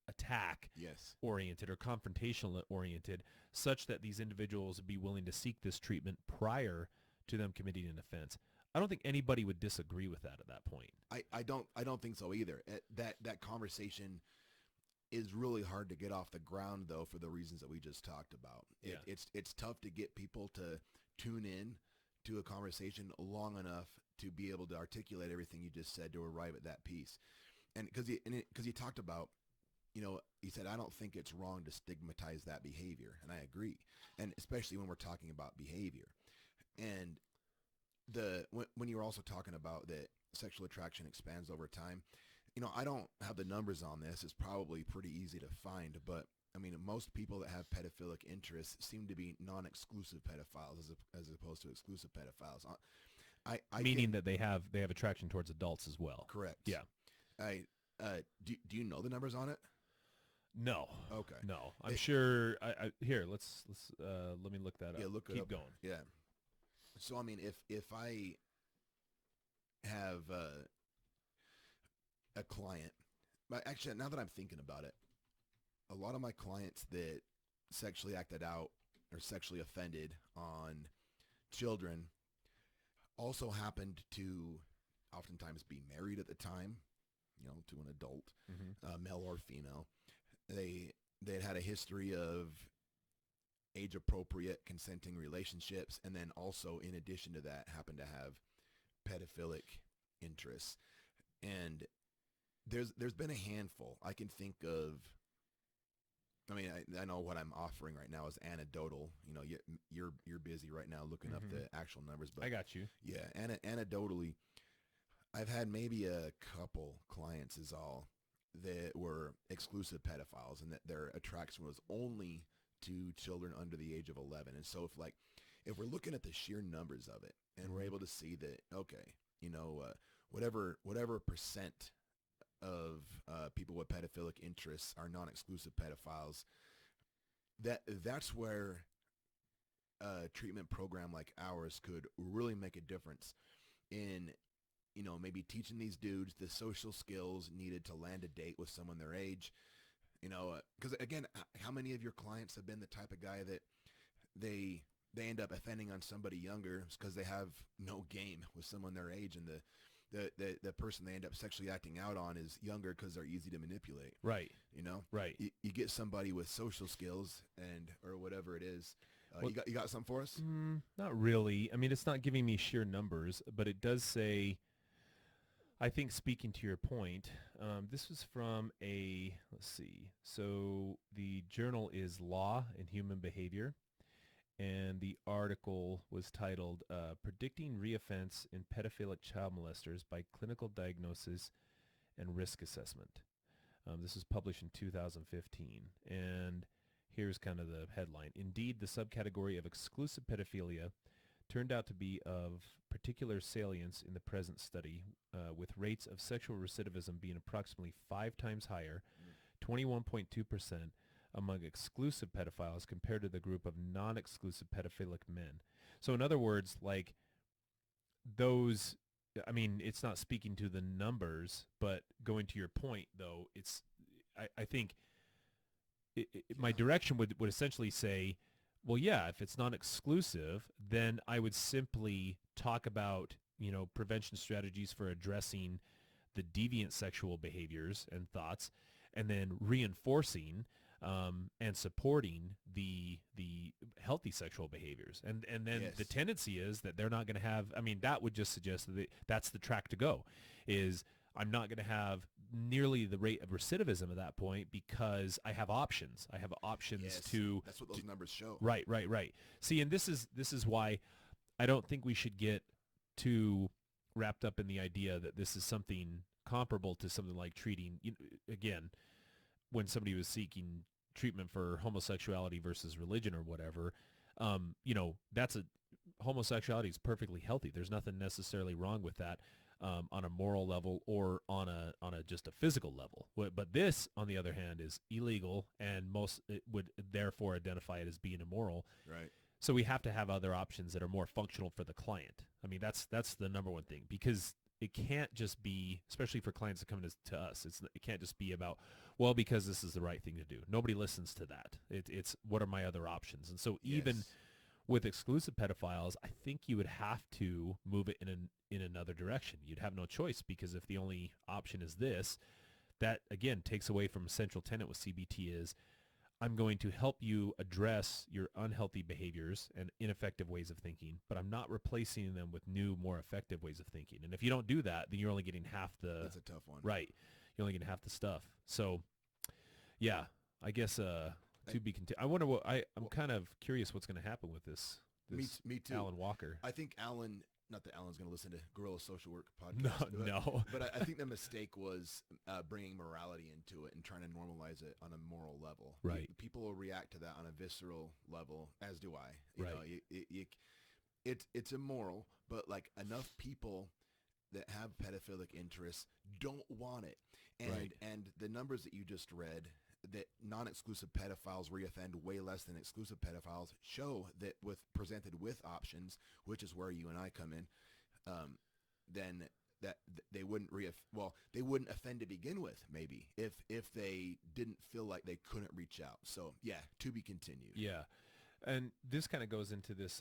attack Yes. oriented or confrontational oriented, such that these individuals would be willing to seek this treatment prior to them committing an offense? I don't think anybody would disagree with that at that point. I don't think so either. That conversation is really hard to get off the ground, though, for the reasons that we just talked about. Yeah. It's tough to get people to tune in to a conversation long enough to be able to articulate everything you just said to arrive at that piece. And because you talked about, he said, I don't think it's wrong to stigmatize that behavior. And I agree. And especially when we're talking about behavior. And when you were also talking about that sexual attraction expands over time, I don't have the numbers on this. It's probably pretty easy to find, but I mean, most people that have pedophilic interests seem to be non-exclusive pedophiles as opposed to exclusive pedophiles. Meaning that they have attraction towards adults as well. Correct. Yeah. Do you know the numbers on it? No. Okay. No. I'm sure. Here, let's let me look that up. Yeah, look it Keep up. going. Yeah. So I mean, if I have a client, but actually, now that I'm thinking about it, a lot of my clients that sexually acted out or sexually offended on children also happened to oftentimes be married at the time, to an adult, male or female. They had a history of age-appropriate consenting relationships, and then also, in addition to that, happen to have pedophilic interests. And there's been a handful. I can think of. I mean, I know what I'm offering right now is anecdotal. You're busy right now looking up the actual numbers, but I got you. Yeah, anecdotally, I've had maybe a couple clients is all that were exclusive pedophiles, and that their attraction was only to children under the age of 11. And so if we're looking at the sheer numbers of it, and we're able to see that, okay, whatever percent of people with pedophilic interests are non-exclusive pedophiles, that's where a treatment program like ours could really make a difference in, maybe teaching these dudes the social skills needed to land a date with someone their age. Because again, how many of your clients have been the type of guy that they end up offending on somebody younger because they have no game with someone their age, and the person they end up sexually acting out on is younger because they're easy to manipulate. Right. Right. You get somebody with social skills or whatever it is. Well, you got something for us? Not really. I mean, it's not giving me sheer numbers, but it does say, I think, speaking to your point, this was from let's see. So the journal is Law and Human Behavior, and the article was titled Predicting Reoffense in Pedophilic Child Molesters by Clinical Diagnosis and Risk Assessment. This was published in 2015, and here's kind of the headline. Indeed, the subcategory of exclusive pedophilia turned out to be of particular salience in the present study, with rates of sexual recidivism being approximately 5 times higher, 21.2%, among exclusive pedophiles compared to the group of non-exclusive pedophilic men. So in other words, like those, I mean, it's not speaking to the numbers, but going to your point, though, I think my direction would essentially say, well, yeah, if it's non-exclusive, then I would simply talk about, prevention strategies for addressing the deviant sexual behaviors and thoughts, and then reinforcing and supporting the healthy sexual behaviors. And then Yes. the tendency is that they're not going to have, I mean, that would just suggest that that's the track to go, is I'm not going to have nearly the rate of recidivism at that point because I have options. I have options Yes, to... that's what those numbers show. Right. See, and this is why I don't think we should get too wrapped up in the idea that this is something comparable to something like treating, again, when somebody was seeking treatment for homosexuality versus religion or whatever, homosexuality is perfectly healthy. There's nothing necessarily wrong with that. on a moral level or on a just a physical level. But this, on the other hand, is illegal, and most it would therefore identify it as being immoral. Right. So we have to have other options that are more functional for the client. I mean, that's the number one thing, because it can't just be, especially for clients that come to us, it can't just be about, well, because this is the right thing to do. Nobody listens to that. It's what are my other options? And so even Yes. with exclusive pedophiles, I think you would have to move it in another direction. You'd have no choice, because if the only option is this, that again takes away from a central tenet with CBT is, I'm going to help you address your unhealthy behaviors and ineffective ways of thinking, but I'm not replacing them with new, more effective ways of thinking. And if you don't do that, then you're only getting half the That's a tough one. right. You're only getting half the stuff. So, yeah, I guess to be continued. I wonder what I'm kind of curious what's going to happen with this. Me too. Alan Walker. I think Alan, not that Alan's going to listen to Guerrilla Social Work No, podcast. but, no. But I think the mistake was bringing morality into it and trying to normalize it on a moral level. Right. People will react to that on a visceral level, as do I. You Right. know, it's immoral, but like enough people that have pedophilic interests don't want it. And Right. and the numbers that you just read, that non-exclusive pedophiles reoffend way less than exclusive pedophiles, show that with presented with options, which is where you and I come in, then that they wouldn't they wouldn't offend to begin with, maybe, if they didn't feel like they couldn't reach out. So yeah, to be continued. Yeah. And this kind of goes into this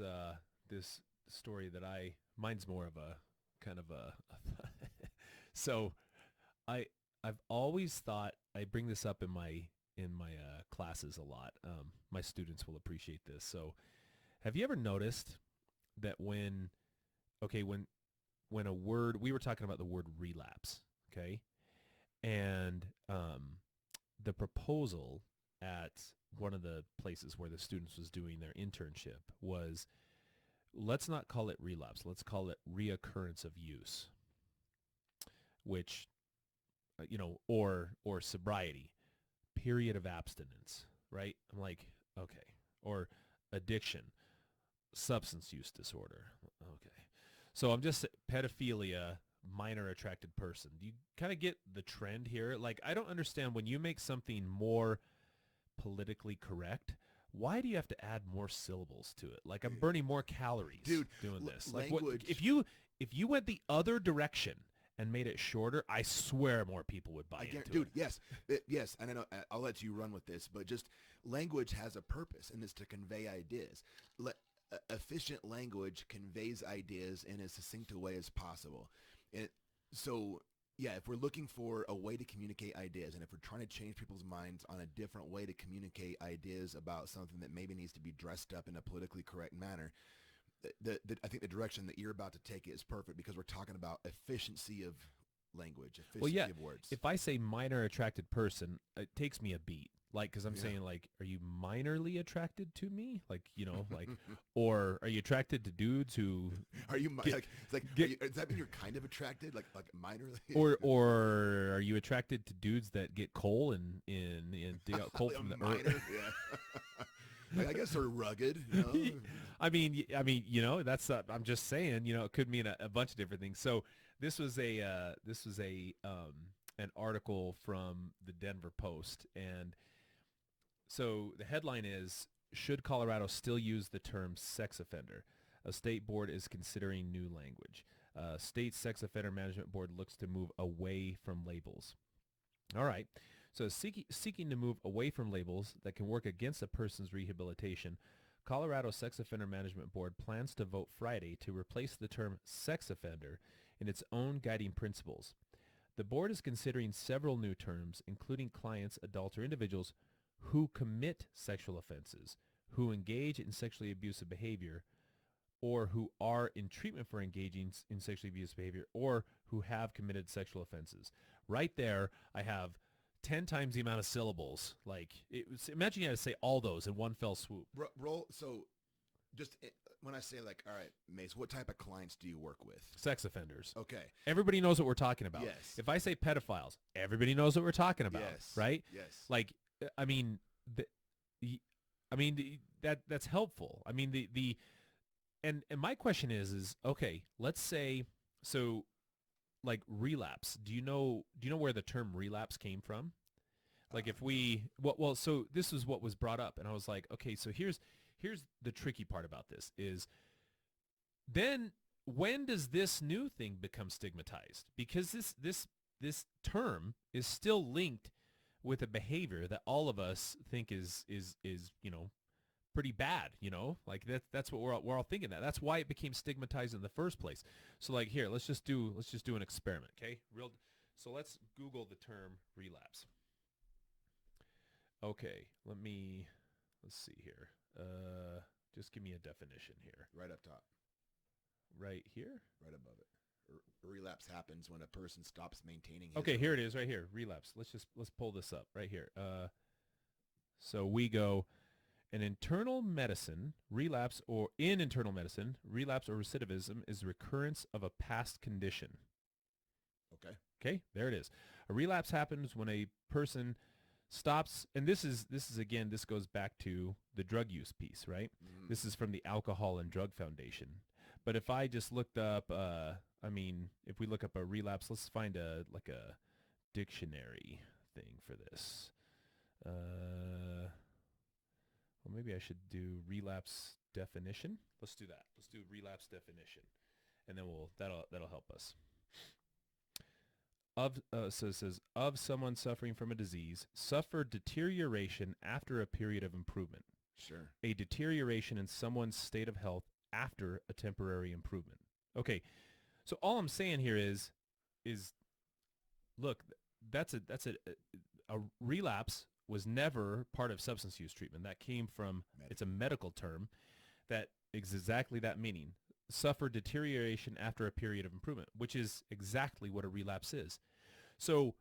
this story that mine's more of a kind of a so I've always thought, I bring this up in my classes a lot. My students will appreciate this. So have you ever noticed that when a word, we were talking about the word relapse, okay? And the proposal at one of the places where the students was doing their internship was, let's not call it relapse. Let's call it reoccurrence of use, which, or sobriety, period of abstinence, right? I'm like, okay. Or addiction, substance use disorder. Okay. So I'm just pedophilia, minor attracted person. Do you kind of get the trend here? Like, I don't understand, when you make something more politically correct, why do you have to add more syllables to it? Like, I'm burning more calories, Dude, doing this. Like, language. if you went the other direction and made it shorter, I swear more people would buy into Dude, it. yes, yes, and I know I'll let you run with this, but just language has a purpose, and it's to convey ideas. Efficient language conveys ideas in as succinct a way as possible. And so, yeah, if we're looking for a way to communicate ideas, and if we're trying to change people's minds on a different way to communicate ideas about something that maybe needs to be dressed up in a politically correct manner, I think the direction that you're about to take it is perfect, because we're talking about efficiency of language, efficiency of words. If I say minor attracted person, it takes me a beat. Like, because I'm saying, like, are you minorly attracted to me? Like, like, or are you attracted to dudes who... Are you does that mean you're kind of attracted, like minorly? or are you attracted to dudes that get coal and dig out coal from the earth? Yeah. I guess they're rugged. I mean, that's I'm just saying, it could mean a bunch of different things. So this was an article from the Denver Post, and so the headline is, should Colorado still use the term sex offender? A state board is considering new language. State sex offender management board looks to move away from labels. All right. So seeking to move away from labels that can work against a person's rehabilitation, Colorado Sex Offender Management Board plans to vote Friday to replace the term sex offender in its own guiding principles. The board is considering several new terms, including clients, adults, or individuals who commit sexual offenses, who engage in sexually abusive behavior, or who are in treatment for engaging in sexually abusive behavior, or who have committed sexual offenses. Right there, I have 10 times the amount of syllables. Like, imagine you had to say all those in one fell swoop. Roll. So just when I say, like, all right, Mace, what type of clients do you work with? Sex offenders. Okay. Everybody knows what we're talking about. Yes. If I say pedophiles, everybody knows what we're talking about. Yes. Right? Yes. Like, I mean, that's helpful. I mean, and my question is okay, let's say, so like relapse, do you know where the term relapse came from? Like if we, well, so this is what was brought up, and I was like, okay, so here's the tricky part about this is then when does this new thing become stigmatized? Because this term is still linked with a behavior that all of us think is pretty bad, like that's what we're all thinking. That's why it became stigmatized in the first place. So like here, let's just do an experiment, okay? So let's Google the term relapse. Okay, let's see here. Just give me a definition here. Right up top. Right here? Right above it. Relapse happens when a person stops maintaining his Okay, here it is right here. Relapse. Let's pull this up right here. So we go in internal medicine, relapse or recidivism is recurrence of a past condition. Okay. Okay, there it is. A relapse happens when a person stops, and this is again, this goes back to the drug use piece, right? Mm. This is from the Alcohol and Drug Foundation. But if I just looked up, if we look up a relapse, let's find a dictionary thing for this. Well, maybe I should do relapse definition. Let's do that. Let's do relapse definition, and then that'll help us. So it says, of someone suffering from a disease, suffer deterioration after a period of improvement. Sure. A deterioration in someone's state of health after a temporary improvement. Okay, so all I'm saying here is look, that's a relapse was never part of substance use treatment. That came from, it's a medical term that is exactly that meaning. Suffer deterioration after a period of improvement, which is exactly what a relapse is. So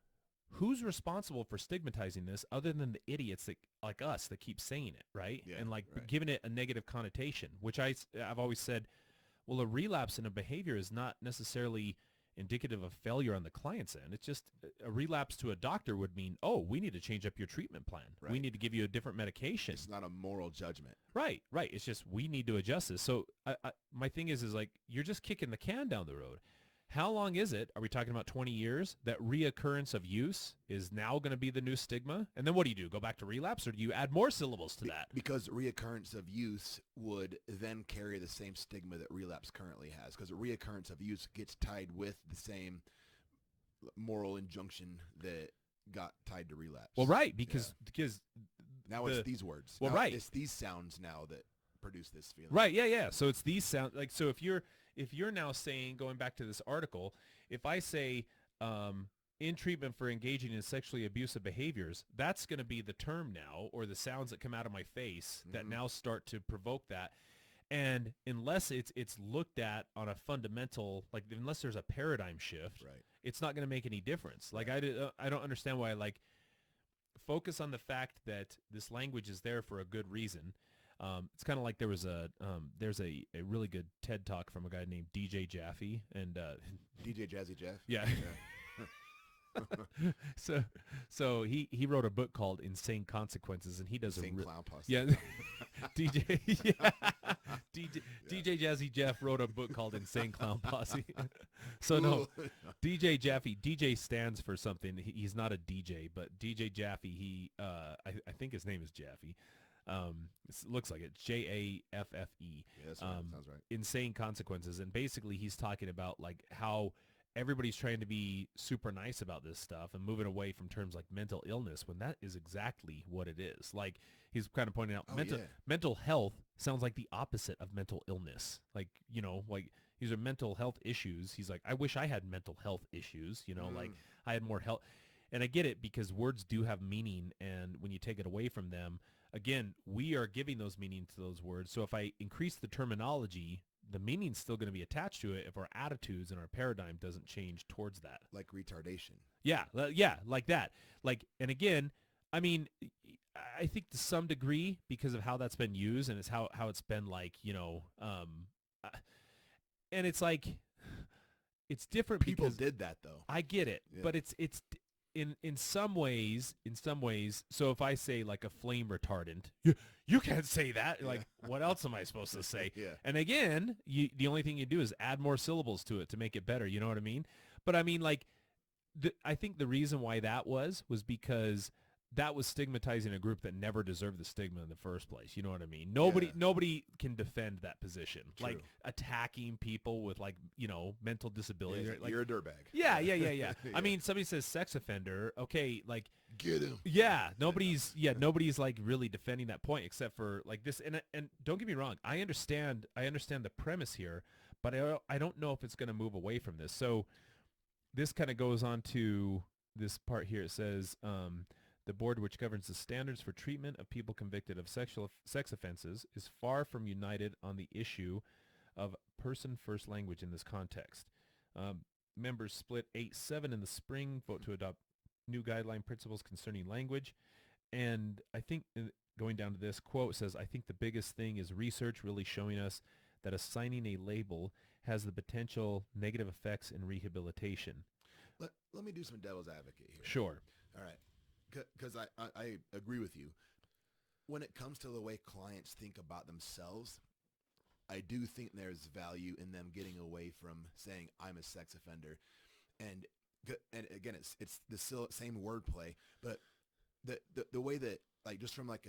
who's responsible for stigmatizing this other than the idiots that, like us, that keep saying it, right? Yeah, and like right. giving it a negative connotation, which I've always said, well, a relapse in a behavior is not necessarily indicative of failure on the client's end. It's just a relapse to a doctor would mean, oh, we need to change up your treatment plan. Right. We need to give you a different medication. It's not a moral judgment. Right. It's just we need to adjust this. So my thing is like you're just kicking the can down the road. How long is it? Are we talking about 20 years? That reoccurrence of use is now going to be the new stigma? And then what do? Go back to relapse, or do you add more syllables to that? Because reoccurrence of use would then carry the same stigma that relapse currently has, because reoccurrence of use gets tied with the same moral injunction that got tied to relapse. Well, right, because now it's these words. Well, now right. It's these sounds now that produce this feeling. Right, yeah. So it's these sounds, like, so if you're now saying, going back to this article, if I say in treatment for engaging in sexually abusive behaviors, that's going to be the term now, or the sounds that come out of my face that now start to provoke that. And unless it's looked at on a fundamental, like unless there's a paradigm shift, right, it's not going to make any difference. Like I don't understand why, like, focus on the fact that this language is there for a good reason. It's kind of like there's a really good TED Talk from a guy named DJ Jaffe, and DJ Jazzy Jeff. Yeah. so he wrote a book called Insane Consequences, and he does Insane Clown Posse. Yeah. DJ Jazzy Jeff wrote a book called Insane Clown Posse. So no, DJ Jaffe, DJ stands for something. He's not a DJ, but DJ Jaffe, I think his name is Jaffe. It looks like it. Jaffe. Yeah, that's right. Sounds right. Insane Consequences, and basically he's talking about like how everybody's trying to be super nice about this stuff and moving away from terms like mental illness, when that is exactly what it is. Like he's kind of pointing out, mental health sounds like the opposite of mental illness. Like, like these are mental health issues. He's like, I wish I had mental health issues, like I had more health. And I get it, because words do have meaning, and when you take it away from them, again, we are giving those meanings to those words. So if I increase the terminology, the meaning's still going to be attached to it if our attitudes and our paradigm doesn't change towards that. Like retardation. Yeah, like that. Like, and again, I mean, I think to some degree, because of how that's been used, and it's how it's been like, and it's like, it's different. People because did that though. I get it, Yeah. but it's in some ways, so if I say like a flame retardant, you can't say that. Yeah. Like, what else am I supposed to say? Yeah. And again, the only thing you do is add more syllables to it to make it better. You know what I mean? But I mean, like, I think the reason why that was because that was stigmatizing a group that never deserved the stigma in the first place. You know what I mean? Nobody can defend that position. True. Like attacking people with like, mental disabilities. Yeah, right? Like, you're a dirtbag. yeah. Yeah. I mean, somebody says sex offender. Okay, like, Get him. yeah, nobody's like really defending that point except for like this. And don't get me wrong, I understand the premise here, but I don't know if it's going to move away from this. So this kind of goes on to this part here. It says, the board, which governs the standards for treatment of people convicted of sex offenses, is far from united on the issue of person-first language in this context. Members split 8-7 in the spring, vote to adopt new guideline principles concerning language. And I think, going down to this quote, says, I think the biggest thing is research really showing us that assigning a label has the potential negative effects in rehabilitation. Let me do some devil's advocate here. Sure. All right. Because I agree with you. When it comes to the way clients think about themselves, I do think there's value in them getting away from saying, I'm a sex offender. And again, it's the same wordplay, but the way that, like, just from like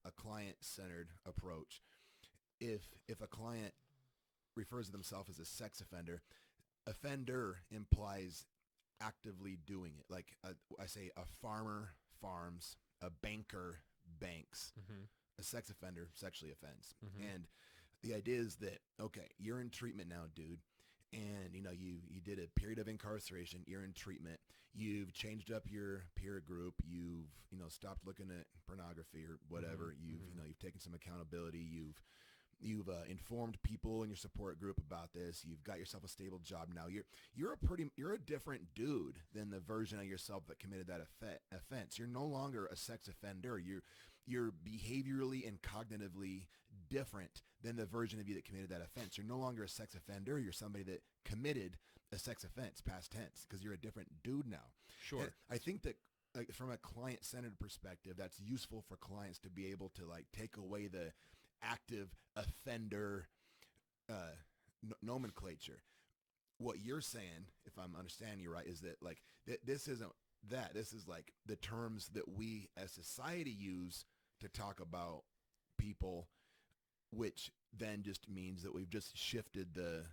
a client-centered approach, if a client refers to themselves as a sex offender implies actively doing it. Like I say, a farmer farms, a banker banks, a sex offender sexually offends. And the idea is that, okay, you're in treatment now, dude. And, you did a period of incarceration. You're in treatment. You've changed up your peer group. You've, stopped looking at pornography or whatever. You've taken some accountability. You've informed people in your support group about this. You've got yourself a stable job now. You're a different dude than the version of yourself that committed that offense. You're no longer a sex offender. You're behaviorally and cognitively different than the version of you that committed that offense. You're no longer a sex offender. You're somebody that committed a sex offense, past tense, because you're a different dude now. Sure. And I think that, like, from a client-centered perspective, that's useful for clients to be able to, like, take away the active offender nomenclature. What you're saying, if I'm understanding you right, is that, like, this isn't that. This is like the terms that we as society use to talk about people, which then just means that we've just shifted the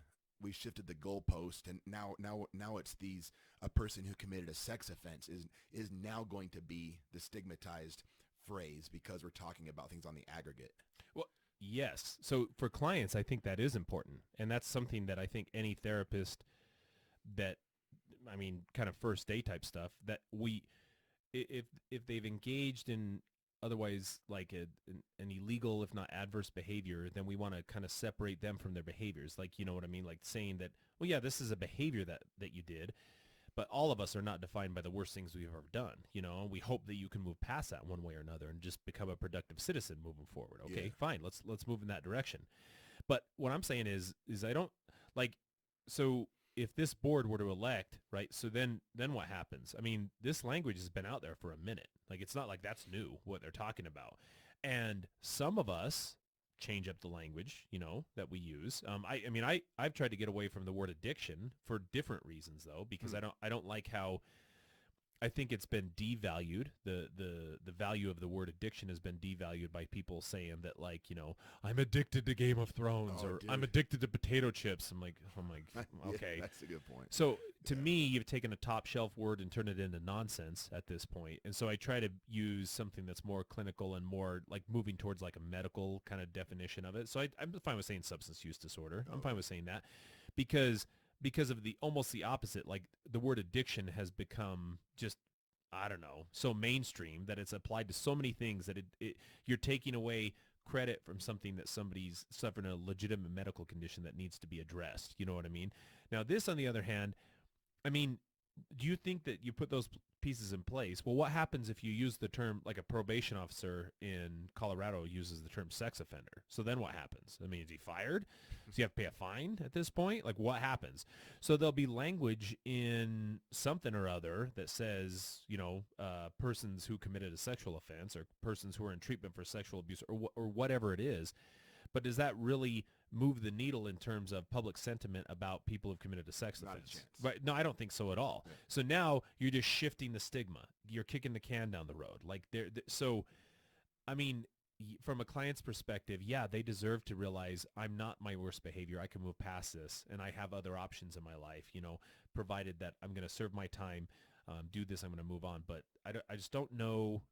goalpost, and now it's a person who committed a sex offense is now going to be the stigmatized phrase because we're talking about things on the aggregate. Well, yes. So for clients, I think that is important. And that's something that I think any therapist that, I mean, kind of first day type stuff, that if they've engaged in otherwise like an illegal, if not adverse behavior, then we want to kind of separate them from their behaviors. Like, you know what I mean? Like saying that, well, yeah, this is a behavior that you did, but all of us are not defined by the worst things we've ever done. We hope that you can move past that one way or another and just become a productive citizen moving forward. Okay, Yeah. fine. Let's move in that direction. But what I'm saying is I don't like, so if this board were to elect, right, so then what happens? I mean, this language has been out there for a minute. Like, it's not like that's new, what they're talking about. And some of us change up the language, that we use. I've tried to get away from the word addiction for different reasons, though, because I don't like how I think it's been devalued. The value of the word addiction has been devalued by people saying that, like, I'm addicted to Game of Thrones, or dude. I'm addicted to potato chips. I'm like, okay. Yeah, that's a good point. So to me, you've taken a top shelf word and turned it into nonsense at this point. And so I try to use something that's more clinical and more like moving towards like a medical kind of definition of it. So I'm fine with saying substance use disorder. I'm fine with saying that because of almost the opposite. Like, the word addiction has become just, I don't know, so mainstream that it's applied to so many things that you're taking away credit from something that somebody's suffering a legitimate medical condition that needs to be addressed. You know what I mean? Now, this, on the other hand, I mean, do you think that you put those pieces in place? Well, what happens if you use the term, like a probation officer in Colorado uses the term sex offender? So then what happens? I mean, is he fired? Does he have to pay a fine at this point? Like, what happens? So there'll be language in something or other that says, persons who committed a sexual offense or persons who are in treatment for sexual abuse or whatever it is. But does that really move the needle in terms of public sentiment about people who've committed a sex Not a offense? chance. Right? No, I don't think so at all. Yeah. So now you're just shifting the stigma. You're kicking the can down the road. Like so, I mean, from a client's perspective, yeah, they deserve to realize I'm not my worst behavior. I can move past this, and I have other options in my life. Provided that I'm going to serve my time, do this, I'm going to move on. But I just don't know.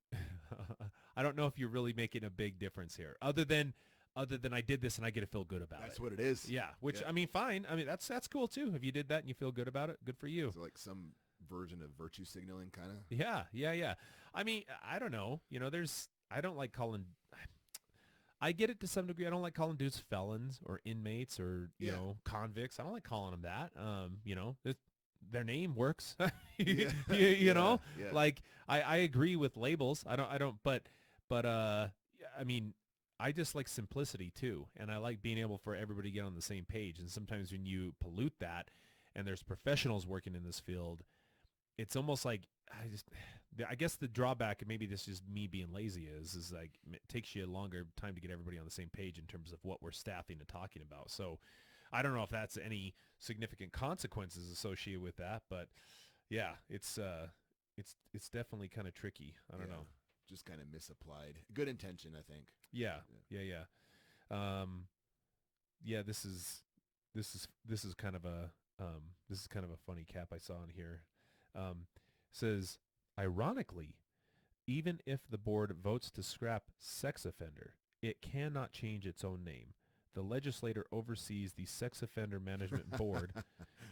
I don't know if you're really making a big difference here, other than I did this and I get to feel good about That's it. what it is. Yeah, which, Yeah. I mean, fine. I mean, that's cool too. If you did that and you feel good about it, good for you. So like some version of virtue signaling, kind of. Yeah. I mean, I don't know. I don't like calling, I get it to some degree. I don't like calling dudes felons or inmates or, convicts. I don't like calling them that. Their name works. Yeah. Yeah. Like I agree with labels. But I mean, I just like simplicity too. And I like being able for everybody to get on the same page. And sometimes when you pollute that and there's professionals working in this field, it's almost like I guess the drawback, and maybe this is me being lazy, is like it takes you a longer time to get everybody on the same page in terms of what we're staffing and talking about. So I don't know if that's any significant consequences associated with that, but yeah, it's definitely kind of tricky. I don't know. Just kind of misapplied. Good intention, I think. Yeah. This is kind of a funny cap I saw in here. Says, ironically, even if the board votes to scrap sex offender, it cannot change its own name. The legislator oversees the sex offender management board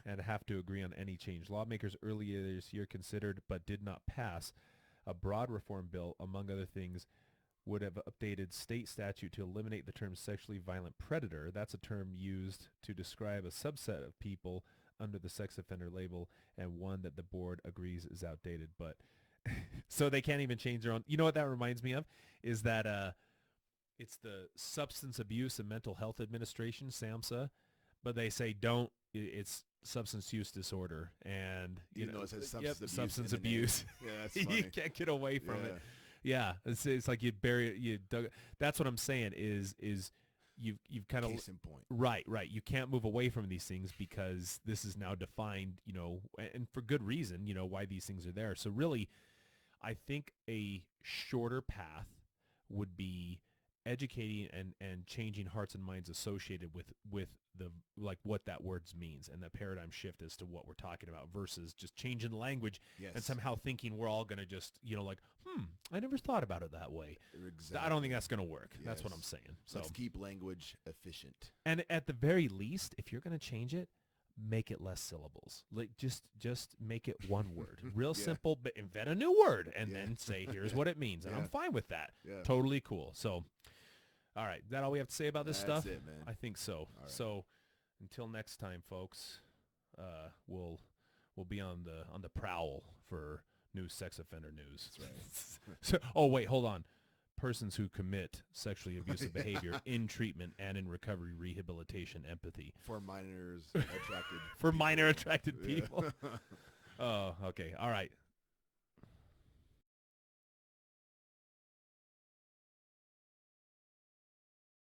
and have to agree on any change. Lawmakers earlier this year considered but did not pass a broad reform bill, among other things, would have updated state statute to eliminate the term sexually violent predator. That's a term used to describe a subset of people under the sex offender label, and one that the board agrees is outdated. But so they can't even change their own. You know what that reminds me of is that it's the Substance Abuse and Mental Health Administration, SAMHSA, but they say it's substance use disorder, and Even though it says substance abuse. substance in the name. abuse. Yeah, that's funny. You can't get away from it. Yeah, it's like you bury it. You dug. That's what I'm saying. Is you've kind of Case in point. right. You can't move away from these things because this is now defined. And for good reason. Why these things are there. So really, I think a shorter path would be educating and changing hearts and minds associated with the like what that words means and the paradigm shift as to what we're talking about versus just changing the language Yes. and somehow thinking we're all going to just I never thought about it that way. Exactly. I don't think that's going to work. That's what Yes. I'm saying. So Let's keep language efficient. and at the very least, if you're going to change it, make it less syllables. Like just make it one word. Real Yeah. simple, but invent a new word and Yeah. then say here's what it means. And Yeah. I'm fine with that. Yeah. Totally cool. So all right, that all we have to say about this That's stuff? it, man. I think so. right. So until next time, folks, we'll be on the prowl for new sex offender news. That's right. So, wait, hold on. Persons who commit sexually abusive behavior in treatment and in recovery, rehabilitation, empathy. For minors attracted. For minor attracted Yeah. people. Oh, okay. All right.